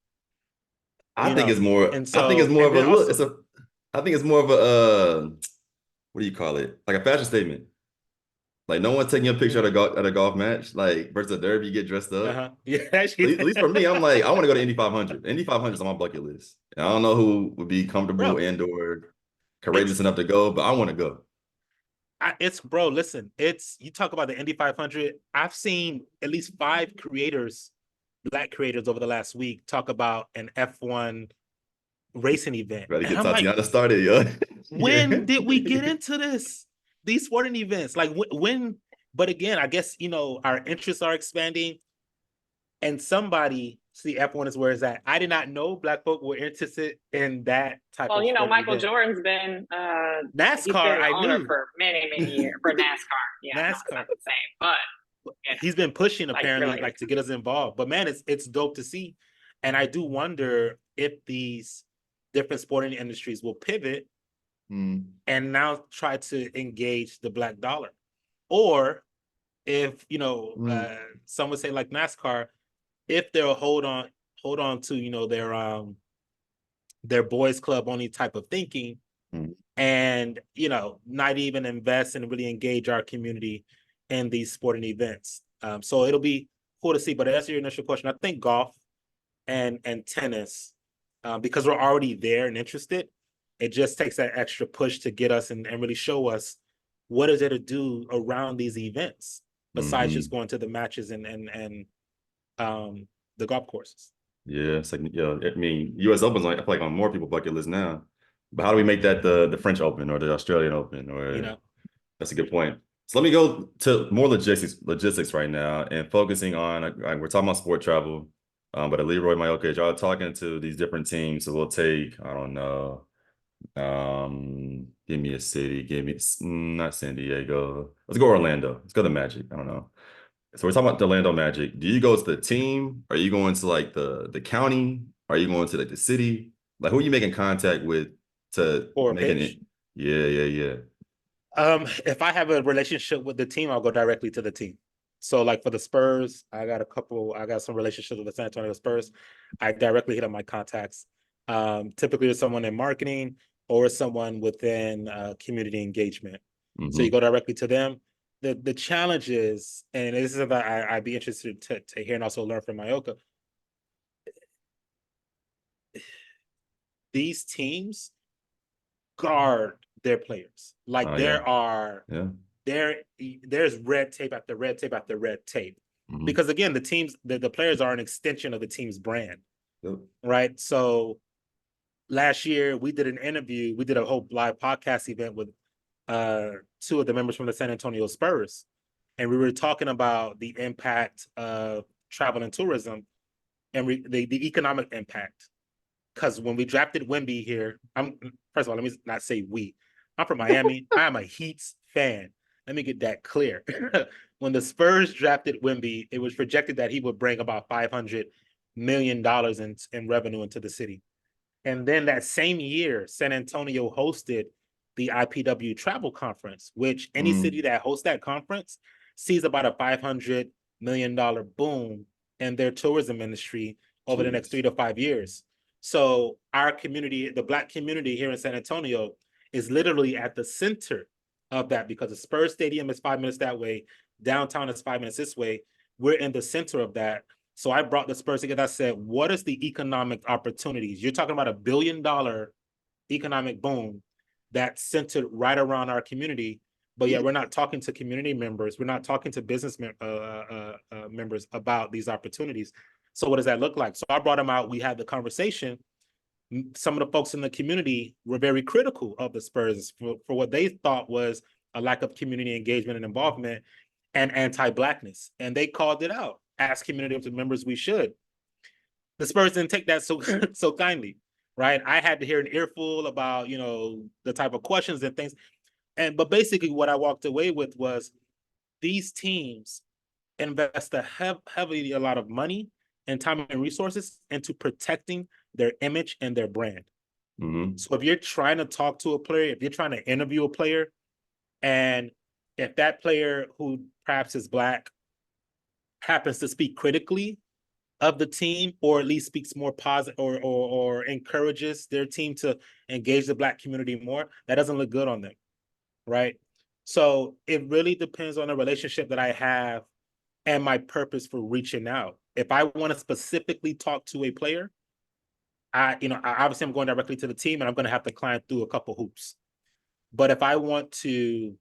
I think it's more of a look. I think it's more of a what do you call it? Like a fashion statement. Like no one's taking a picture at a golf match, like versus a derby, you get dressed up. Yeah, At least for me, I'm like, I want to go to Indy 500. Indy 500 is on my bucket list. And I don't know who would be comfortable bro. and or It's courageous enough to go, but I want to go. it's bro. Listen, it's you talk about the Indy 500. I've seen at least 5 creators, Black creators, over the last week talk about an F1 racing event, Got to and get I'm like, Tatiana started, yo. when Yeah. did we get into this? These sporting events, like when? But again, I guess our interests are expanding, and somebody see F1 is where it's at. I did not know Black folk were interested in that type Well, of sporting Michael event. Jordan's been he's NASCAR, been the I owner knew. for many years for NASCAR. Yeah, no, it's NASCAR. not the same, but He's been pushing like apparently, really. like to get us involved. But man, it's dope to see, and I do wonder if these different sporting industries will pivot and now try to engage the Black dollar, or if some would say like NASCAR, if they'll hold on to their boys club only type of thinking, and not even invest and really engage our community in these sporting events. So it'll be cool to see. But to answer your initial question, I think golf and tennis, because we're already there and interested, it just takes that extra push to get us and really show us what is there to do around these events besides just going to the matches and the golf courses. Yeah, it's like, I mean, US Open's like I feel like on more people bucket list now. But how do we make that the French Open or the Australian Open? Or that's a good point. So let me go to more logistics right now and focusing on we're talking about sport travel, but at Leroy Mayokia, y'all talking to these different teams. So we'll take, I don't know, give me a city, not San Diego. Let's go Orlando. Let's go to Magic. I don't know. So we're talking about the Orlando Magic. Do you go to the team? Are you going to like the county? Are you going to like the city? Like who are you making contact with to Or a make an pitch. Yeah. If I have a relationship with the team, I'll go directly to the team. So like for the Spurs, I got some relationships with the San Antonio Spurs. I directly hit up my contacts. Typically it's someone in marketing or someone within community engagement. So you go directly to them. The challenge is, and this is about I'd be interested to hear and also learn from Mayokia. These teams guard their players. Like there's red tape after red tape after red tape. Because again, the players are an extension of the team's brand. Right. So last year we did an interview, we did a whole live podcast event with 2 of the members from the San Antonio Spurs. And we were talking about the impact of travel and tourism and the economic impact. Because when we drafted Wemby here, first of all, let me not say we. I'm from Miami. I'm a Heat's fan. Let me get that clear. When the Spurs drafted Wemby, it was projected that he would bring about $500 million in revenue into the city. And then that same year, San Antonio hosted the IPW Travel Conference, which any city that hosts that conference sees about a $500 million boom in their tourism industry over the next 3 to 5 years. So our community, the Black community here in San Antonio, is literally at the center of that because the Spurs Stadium is 5 minutes that way. Downtown is 5 minutes this way. We're in the center of that. So I brought the Spurs together. I said, what is the economic opportunities? You're talking about $1 billion economic boom that's centered right around our community. But yet we're not talking to community members. We're not talking to business members about these opportunities. So what does that look like? So I brought them out. We had the conversation. Some of the folks in the community were very critical of the Spurs for what they thought was a lack of community engagement and involvement and anti-Blackness. And they called it out. As community members, we should. The Spurs didn't take that so kindly, right? I had to hear an earful about, the type of questions and things. But basically what I walked away with was these teams invest heavily a lot of money and time and resources into protecting their image and their brand. So if you're trying to talk to a player, if you're trying to interview a player, and if that player who perhaps is Black happens to speak critically of the team, or at least speaks more positive or encourages their team to engage the Black community more, that doesn't look good on them, right? So it really depends on the relationship that I have and my purpose for reaching out. If I want to specifically talk to a player, obviously I'm going directly to the team and I'm going to have to climb through a couple hoops. But if I want to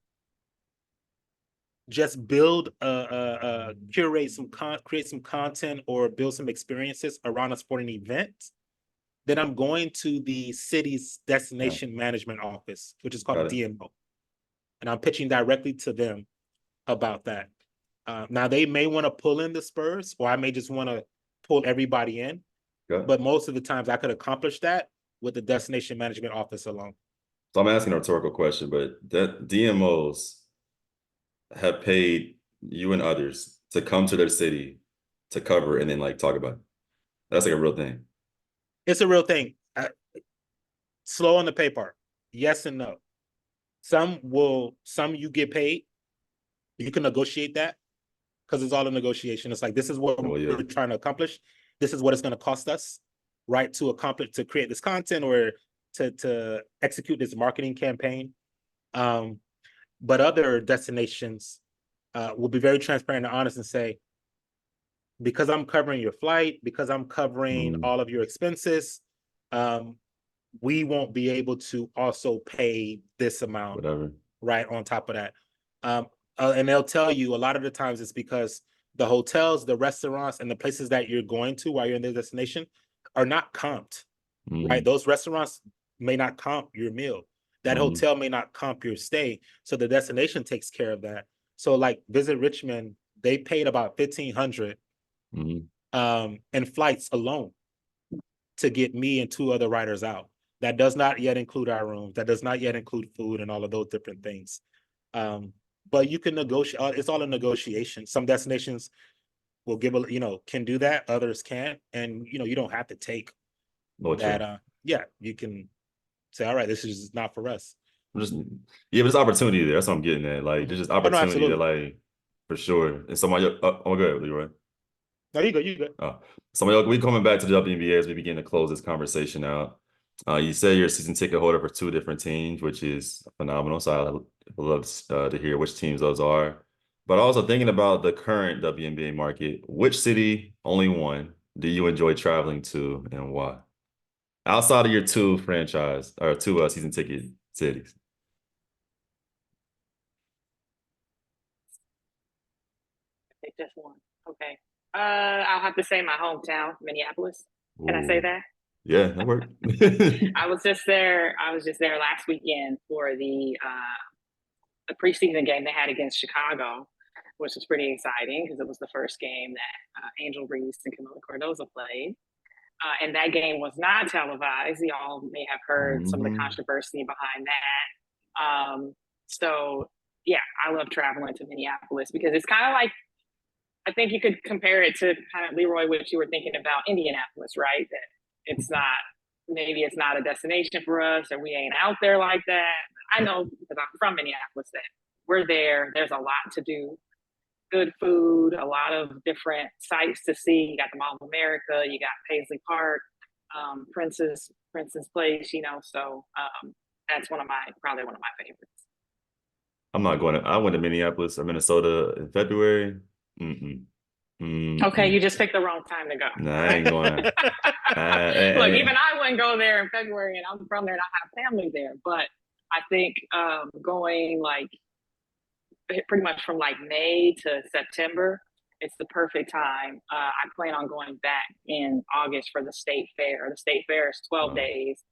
just build create some content or build some experiences around a sporting event, then I'm going to the city's destination management office, which is called Got the it. DMO. And I'm pitching directly to them about that. Now they may want to pull in the Spurs, or I may just want to pull everybody in. Got But most of the times I could accomplish that with the destination management office alone. So I'm asking a rhetorical question, but that DMOs have paid you and others to come to their city to cover and then like talk about it. That's like a real thing. It's a real thing. Slow on the pay part. Yes and no. Some you get paid. You can negotiate that because it's all a negotiation. It's like, this is what we're trying to accomplish. This is what it's going to cost us, right? To create this content or to execute this marketing campaign. But other destinations will be very transparent and honest and say, because I'm covering your flight, because I'm covering all of your expenses, we won't be able to also pay this amount, whatever, right, on top of that. And they'll tell you a lot of the times it's because the hotels, the restaurants, and the places that you're going to while you're in the destination are not comped, right? Those restaurants may not comp your meal. That hotel may not comp your stay. So the destination takes care of that. So like Visit Richmond, they paid about $1,500 in flights alone to get me and 2 other riders out. That does not yet include our rooms. That does not yet include food and all of those different things. But you can negotiate. It's all a negotiation. Some destinations will can do that. Others can't. And, you don't have to take that. You can say, all right, this is not for us. But there's opportunity there. That's what I'm getting at. Like, there's just opportunity to, like, for sure. And so go ahead, Leroy. No, you go. So we coming back to the WNBA as we begin to close this conversation out. You say you're a season ticket holder for 2 different teams, which is phenomenal. So I'd love to hear which teams those are. But also thinking about the current WNBA market, which city, only one, do you enjoy traveling to and why? Outside of your 2 franchise or 2 season ticket cities. Just one. Okay. I'll have to say my hometown, Minneapolis. Can I say that? Yeah, that worked. I was just there last weekend for the preseason game they had against Chicago, which was pretty exciting because it was the first game that Angel Reese and Camila Cardozo played. And that game was not televised. Y'all may have heard some of the controversy behind that. So, yeah, I love traveling to Minneapolis because it's kind of like, I think you could compare it to kind of, Leroy, what you were thinking about Indianapolis, right? That maybe it's not a destination for us or we ain't out there like that. I know because I'm from Minneapolis that we're there. There's a lot to do. Good food, a lot of different sites to see. You got the Mall of America, you got Paisley Park, Prince's Place, so that's probably one of my favorites. I went to Minneapolis or Minnesota in February. Okay, you just picked the wrong time to go. Nah, I ain't going. Look, even I wouldn't go there in February, and I'm from there and I have family there. But I think going like pretty much from like May to September, it's the perfect time. I plan on going back in August for the state fair. The state fair is 12 days.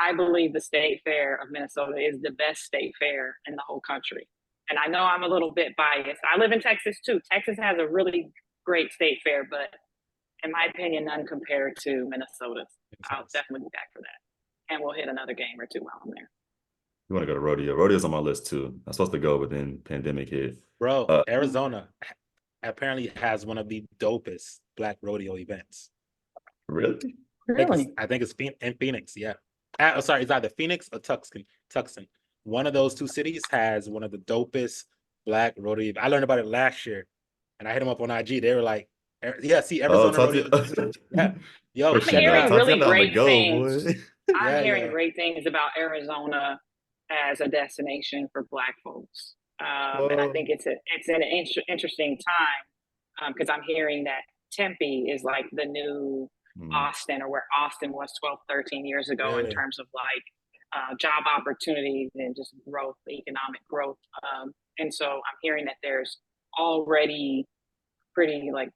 I believe the state fair of Minnesota is the best state fair in the whole country. And I know I'm a little bit biased. I live in Texas too. Texas has a really great state fair, but in my opinion, none compared to Minnesota's. I'll definitely be back for that. And we'll hit another game or 2 while I'm there. You want to go to rodeo? Rodeo's on my list too. I'm supposed to go, but then pandemic hit. Bro, Arizona apparently has one of the dopest Black rodeo events. Really? I think it's in Phoenix. Yeah. Sorry, it's either Phoenix or Tucson. One of those 2 cities has one of the dopest Black rodeo. I learned about it last year, and I hit them up on IG. They were like, "Yeah, see Arizona rodeo." Yeah, yo, I'm hearing really great things. I'm hearing great things about Arizona as a destination for Black folks. And I think it's an interesting time because I'm hearing that Tempe is like the new Austin, or where Austin was 12, 13 years ago in terms of like job opportunities and just growth, economic growth. And so I'm hearing that there's already pretty like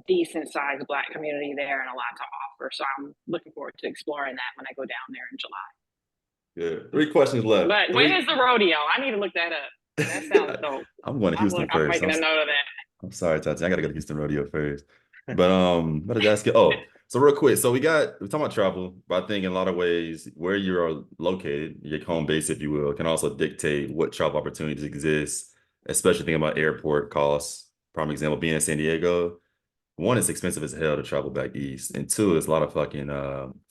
decent sized Black community there and a lot to offer. So I'm looking forward to exploring that when I go down there in July. Good. 3 questions left. But when is the rodeo? I need to look that up. That sounds dope. I'm going to Houston first. I'm making a note of that. I'm sorry, Tati. I gotta go to Houston Rodeo first. But what did I ask you? Oh, so real quick. So we're talking about travel, but I think in a lot of ways where you are located, your home base, if you will, can also dictate what travel opportunities exist, especially thinking about airport costs. Prime example, being in San Diego, one, it's expensive as hell to travel back east, and two, it's a lot of fucking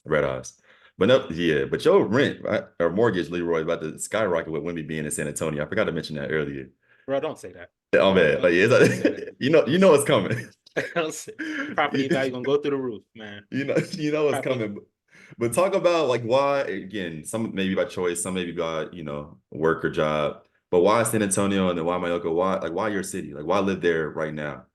red eyes. But no, yeah, but your rent, right, or mortgage, Leroy, about to skyrocket with Wemby being in San Antonio. I forgot to mention that earlier. Bro, don't say that. Oh man, like, yeah, you know it's coming. Property value gonna go through the roof, man. You know it's coming. But talk about like why, again, some maybe by choice, some maybe by, work or job. But why San Antonio and then why Mayokia? Why your city? Like why live there right now?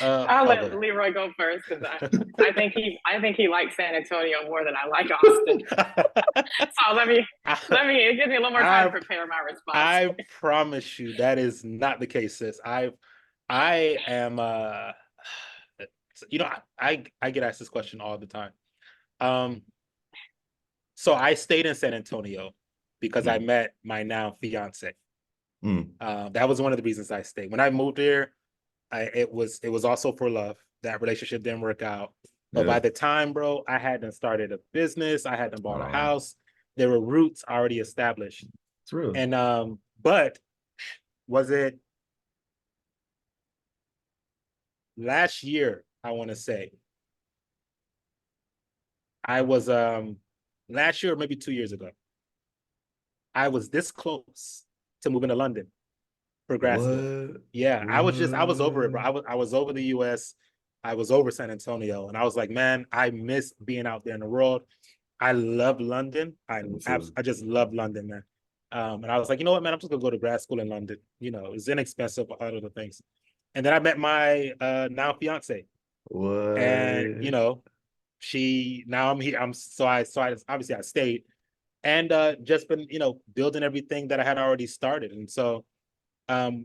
I'll let Leroy go first because I think he likes San Antonio more than I like Austin. So let me it gives me a little more time to prepare my response. I promise you that is not the case, sis. I am I get asked this question all the time. So I stayed in San Antonio because I met my now fiance. That was one of the reasons I stayed. When I moved here, it was also for love. That relationship didn't work out. But by the time, bro, I hadn't started a business. I hadn't bought a house. There were roots already established. It's real. And but was it last year, I want to say. I was last year or maybe 2 years ago. I was this close to moving to London for grad school. Yeah, I was over it, bro. I was over the US. I was over San Antonio, and I was like, man, I miss being out there in the world. I love London. I just love London, man. And I was like, you know what, man, I'm just gonna go to grad school in London. It's inexpensive, other the things. And then I met my now fiance. What? And she now I'm here. So I obviously I stayed and just been building everything that I had already started. And so the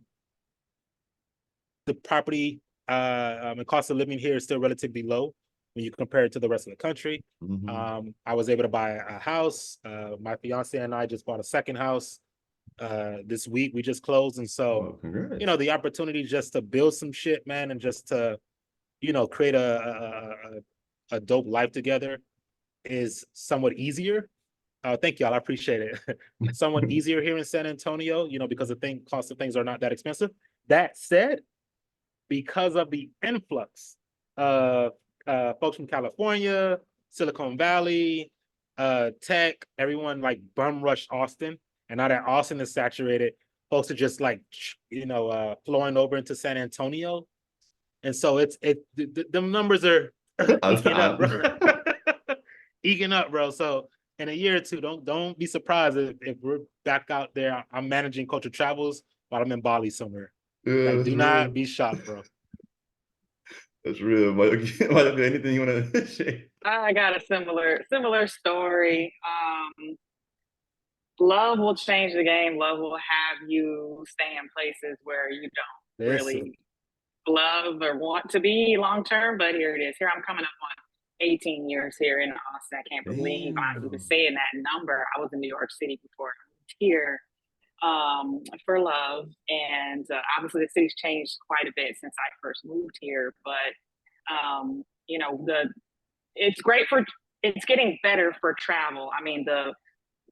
property and cost of living here is still relatively low when you compare it to the rest of the country. I was able to buy a house. My fiance and I just bought a second house this week. We just closed. And so, the opportunity just to build some shit, man, and just to, create a dope life together is somewhat easier. Thank y'all. I appreciate it. Somewhat easier here in San Antonio, because the cost of things are not that expensive. That said, because of the influx of folks from California, Silicon Valley, tech, everyone like bum rushed Austin. And now that Austin is saturated, folks are just like, flowing over into San Antonio. And so the numbers are eking up, bro. Eking up, bro. So in a year or two, don't be surprised if we're back out there. I'm managing Culture Travels while I'm in Bali somewhere. Like, do not be shocked, bro. That's real. Mayokia, anything you want to share? I got a similar story. Love will change the game. Love will have you stay in places where you don't really love or want to be long term. But here it is. Here I'm coming up on 18 years here in Austin. I can't believe I'm even saying that number. I was in New York City before I moved here for love. And obviously the city's changed quite a bit since I first moved here. But, it's getting better for travel. I mean, the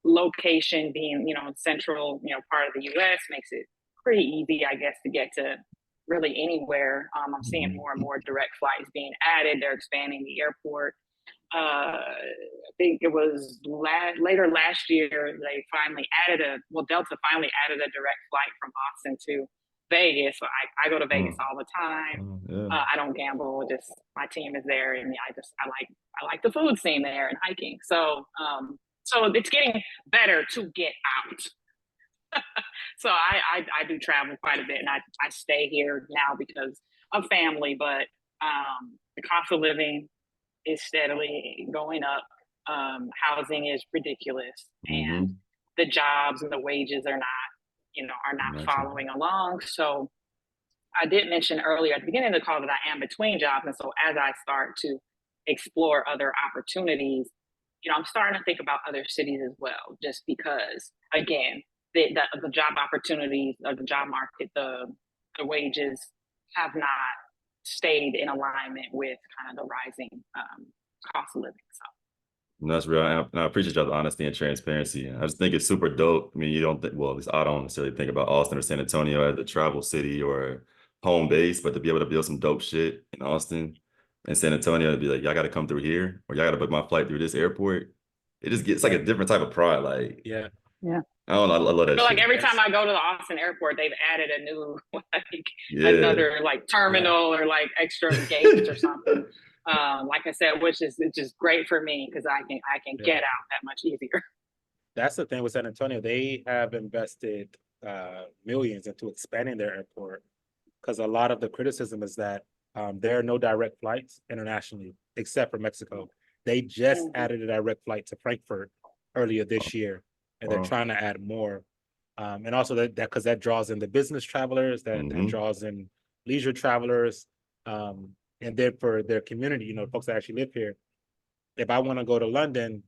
location being, central, part of the US makes it pretty easy, I guess, to get to really anywhere. I'm seeing more and more direct flights being added. They're expanding the airport. I think it was later last year, they finally Delta finally added a direct flight from Austin to Vegas. So I go to Vegas all the time. I don't gamble, just my team is there, and I like the food scene there and hiking. So so it's getting better to get out. So I do travel quite a bit, and I stay here now because of family, but the cost of living is steadily going up. Housing is ridiculous, and Mm-hmm. the jobs and the wages are not, are not following along. So I did mention earlier at the beginning of the call that I am between jobs. And so as I start to explore other opportunities, I'm starting to think about other cities as well, just because, again, the job opportunities of the job market, the wages have not stayed in alignment with kind of the rising cost of living. So. No, that's real. And I appreciate y'all's honesty and transparency. I just think it's super dope. I mean, you don't think, well, at least I don't necessarily think about Austin or San Antonio as a travel city or home base, but to be able to build some dope shit in Austin and San Antonio, to be like, y'all got to come through here or y'all got to book my flight through this airport. It just gets like a different type of pride. Like, Yeah. I don't know. I love I that feel like shit. every time I go to the Austin airport, they've added a new, Yeah. another like terminal or like extra gates or something. Like I said, which is it's just great for me because I can get out that much easier. That's the thing with San Antonio. They have invested millions into expanding their airport because a lot of the criticism is that there are no direct flights internationally except for Mexico. They just added a direct flight to Frankfurt earlier this year, and they're trying to add more. And also that because that draws in the business travelers, that draws in leisure travelers, and then for their community, folks that actually live here. If I want to go to London,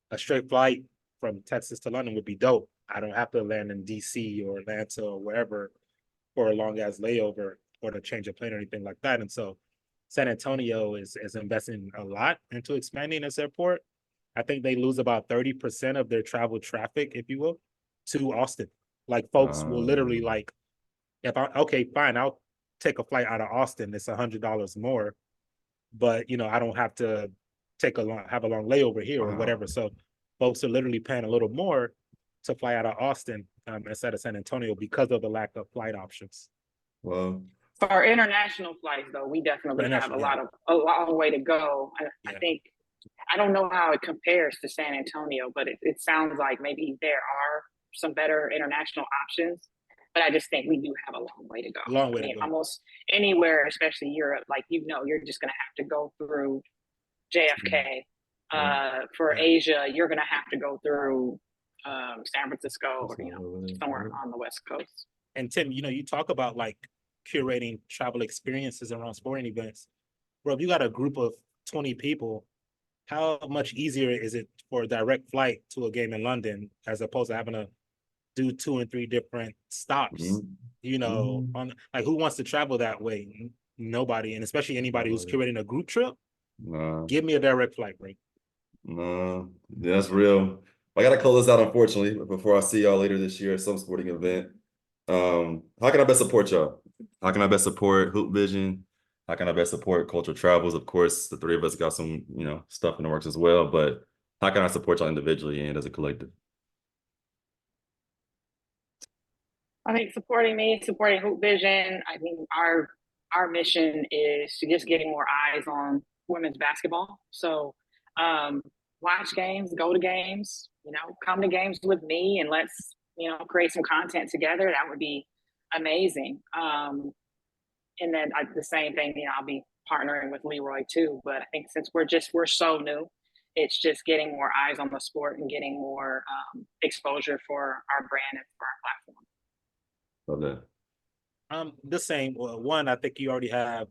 a straight flight from Texas to London would be dope. I don't have to land in DC or Atlanta or wherever for a long ass layover or to change a plane or anything like that. And so San Antonio is investing a lot into expanding its airport. I think they lose about 30% of their travel traffic, if you will, to Austin. Like folks will literally like, okay, fine, I'll take a flight out of Austin. It's $100 more, but I don't have to have a long layover here or whatever. So folks are literally paying a little more to fly out of Austin instead of San Antonio because of the lack of flight options. Well, for international flights, though, we definitely have a long way to go. I think I don't know how it compares to San Antonio, but it sounds like maybe there are some better international options. But I just think we do have a long way to go. Long way to go. Almost anywhere, especially Europe, like you're just going to have to go through JFK. For Asia, you're going to have to go through San Francisco or somewhere on the West Coast. And Tim, you talk about like curating travel experiences around sporting events. Bro, if you got a group of 20 people, how much easier is it for a direct flight to a game in London as opposed to having to do 2 and 3 different stops? On like who wants to travel that way? Nobody, and especially anybody who's curating a group trip. Give me a direct flight, bro. No, that's real. I gotta close this out, unfortunately, before I see y'all later this year at some sporting event. How can I best support y'all? How can I best support Hoop Vision? How can I best support Cultural Travels? Of course, the three of us got some, stuff in the works as well, but how can I support y'all individually and as a collective? I think supporting Hoop Vision, I think our mission is to just getting more eyes on women's basketball. So watch games, go to games, come to games with me and let's, create some content together. That would be amazing. And then the same thing, I'll be partnering with Leroy too. But I think since we're so new, it's just getting more eyes on the sport and getting more exposure for our brand and for our platform. Love that. The same. One, I think you already have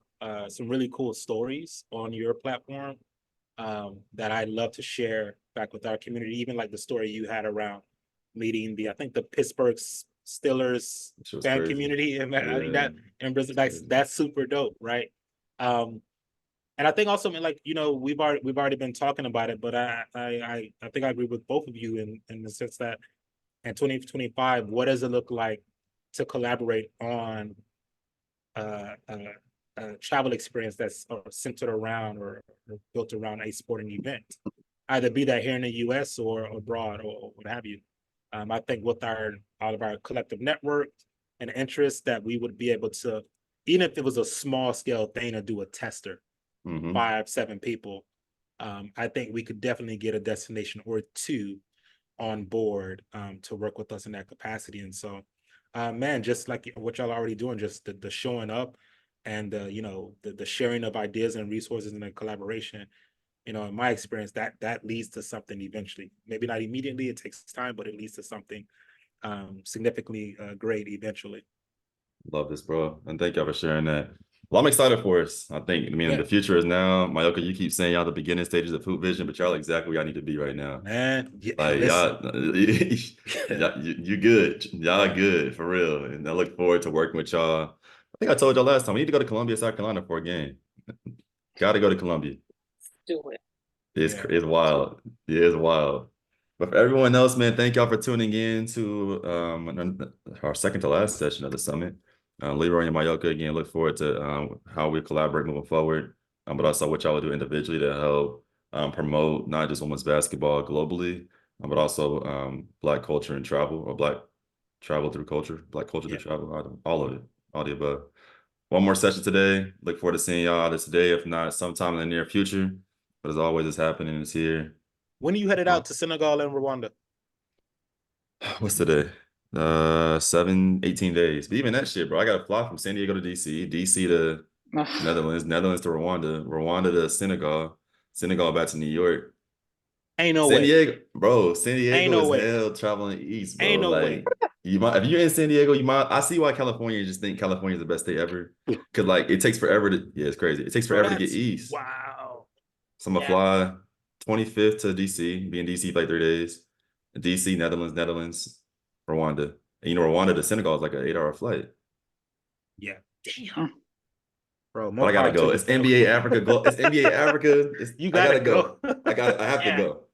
some really cool stories on your platform that I'd love to share back with our community. Even like the story you had around meeting the Pittsburgh Steelers fan crazy community and that's super dope, right? And I think also, like we've already been talking about it, but I think I agree with both of you in the sense that in 2025, what does it look like to collaborate on a travel experience that's centered around or built around a sporting event, either be that here in the U.S. or abroad or what have you. I think with all of our collective network and interests that we would be able to, even if it was a small scale thing to do a tester, 5-7 people, I think we could definitely get a destination or two on board to work with us in that capacity. And so, man, just like what y'all are already doing, just the showing up and the sharing of ideas and resources and the collaboration. In my experience, that leads to something eventually. Maybe not immediately, it takes time, but it leads to something significantly great eventually. Love this, bro. And thank y'all for sharing that. Well, I'm excited for us. I mean, Yeah. the future is now. Mayoka, you keep saying y'all the beginning stages of Hoop Vision, but y'all exactly where y'all need to be right now. Man, yeah, Like listen. you good. Y'all good for real. And I look forward to working with y'all. I think I told y'all last time we need to go to Columbia, South Carolina for a game. Got to go to Columbia. Do it. It's wild. Yeah, it's wild. But for everyone else, man, thank y'all for tuning in to our second to last session of the summit. Leroy and Mayoka, again, look forward to how we collaborate moving forward, but also what y'all will do individually to help promote not just women's basketball globally, but also Black culture and travel, or Black travel through culture, Black culture through travel, all of it, all the above. One more session today. Look forward to seeing y'all this day, if not sometime in the near future. But as always, it's happening. It's here. When are you headed out to Senegal and Rwanda? What's today? 18 days. But even that shit, bro, I got to fly from San Diego to DC, DC to Netherlands, Netherlands to Rwanda, Rwanda to Senegal, Senegal back to New York. Ain't no San way. Diego, bro. San Ain't Diego no is way. hell traveling east, bro. Ain't no way. Like you might, if you're in San Diego, you might. I see why California just think California is the best state ever. Cause like it takes forever to. Yeah, it's crazy. It takes Bro, forever to get east. wow. So I'm gonna fly 25th to DC. Be in DC for like 3 days. DC, Netherlands, Rwanda. And Rwanda to Senegal is like an 8-hour flight. Yeah. Damn. Bro, But more I gotta power to go. you, It's bro. NBA Africa. It's NBA Africa. You I gotta gotta go. go. I have to go.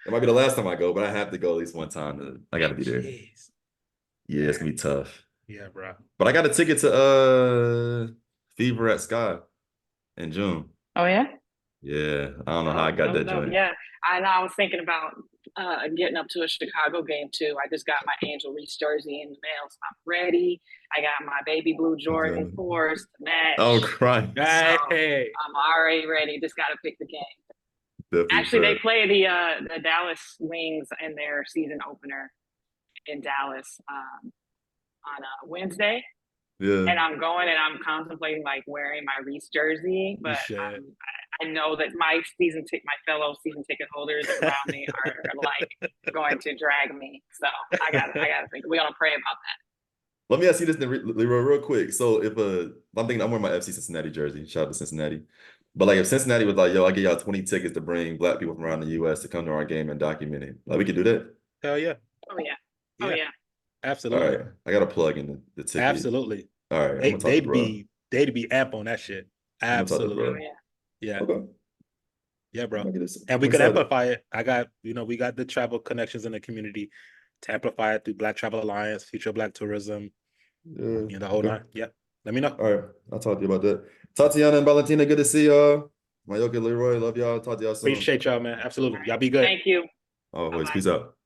It might be the last time I go, but I have to go at least one time. I gotta be there. Jeez. Yeah, it's gonna be tough. Yeah, bro. But I got a ticket to Fever at Sky in June. Oh yeah. Yeah, I don't know how I got that joint. Yeah, I know. I was thinking about getting up to a Chicago game too. I just got my Angel Reese jersey in the mail, so I'm ready. I got my baby blue Jordan 4s to match. Oh, Christ. So I'm already ready. Just got to pick the game. Definitely Actually, they play the Dallas Wings in their season opener in Dallas on Wednesday. Yeah. And I'm going and I'm contemplating like wearing my Reese jersey, but I know that my fellow season ticket holders around me are like going to drag me. So I gotta think. We're gonna pray about that. Let me ask you this, Leroy, real quick. So if I'm thinking I'm wearing my FC Cincinnati jersey. Shout out to Cincinnati. But like if Cincinnati was like, yo, I give y'all 20 tickets to bring Black people from around the US to come to our game and document it. Like we could do that? Hell yeah. Oh yeah. Oh yeah. Absolutely. All right. I got to plug in the ticket. Absolutely. All right. I'm gonna talk to bro. They'd be amp on that shit. Absolutely. Bro. Yeah. Okay. Yeah, bro. And we could amplify it. We got the travel connections in the community to amplify it through Black Travel Alliance, Future Black Tourism. Yeah. The whole nine. Yeah. Let me know. All right. I'll talk to you about that. Tatiana and Valentina, good to see y'all. Mayoka, Leroy, love y'all. Talk to y'all soon. Appreciate y'all, man. Absolutely. Y'all be good. Thank you. Always. Peace out.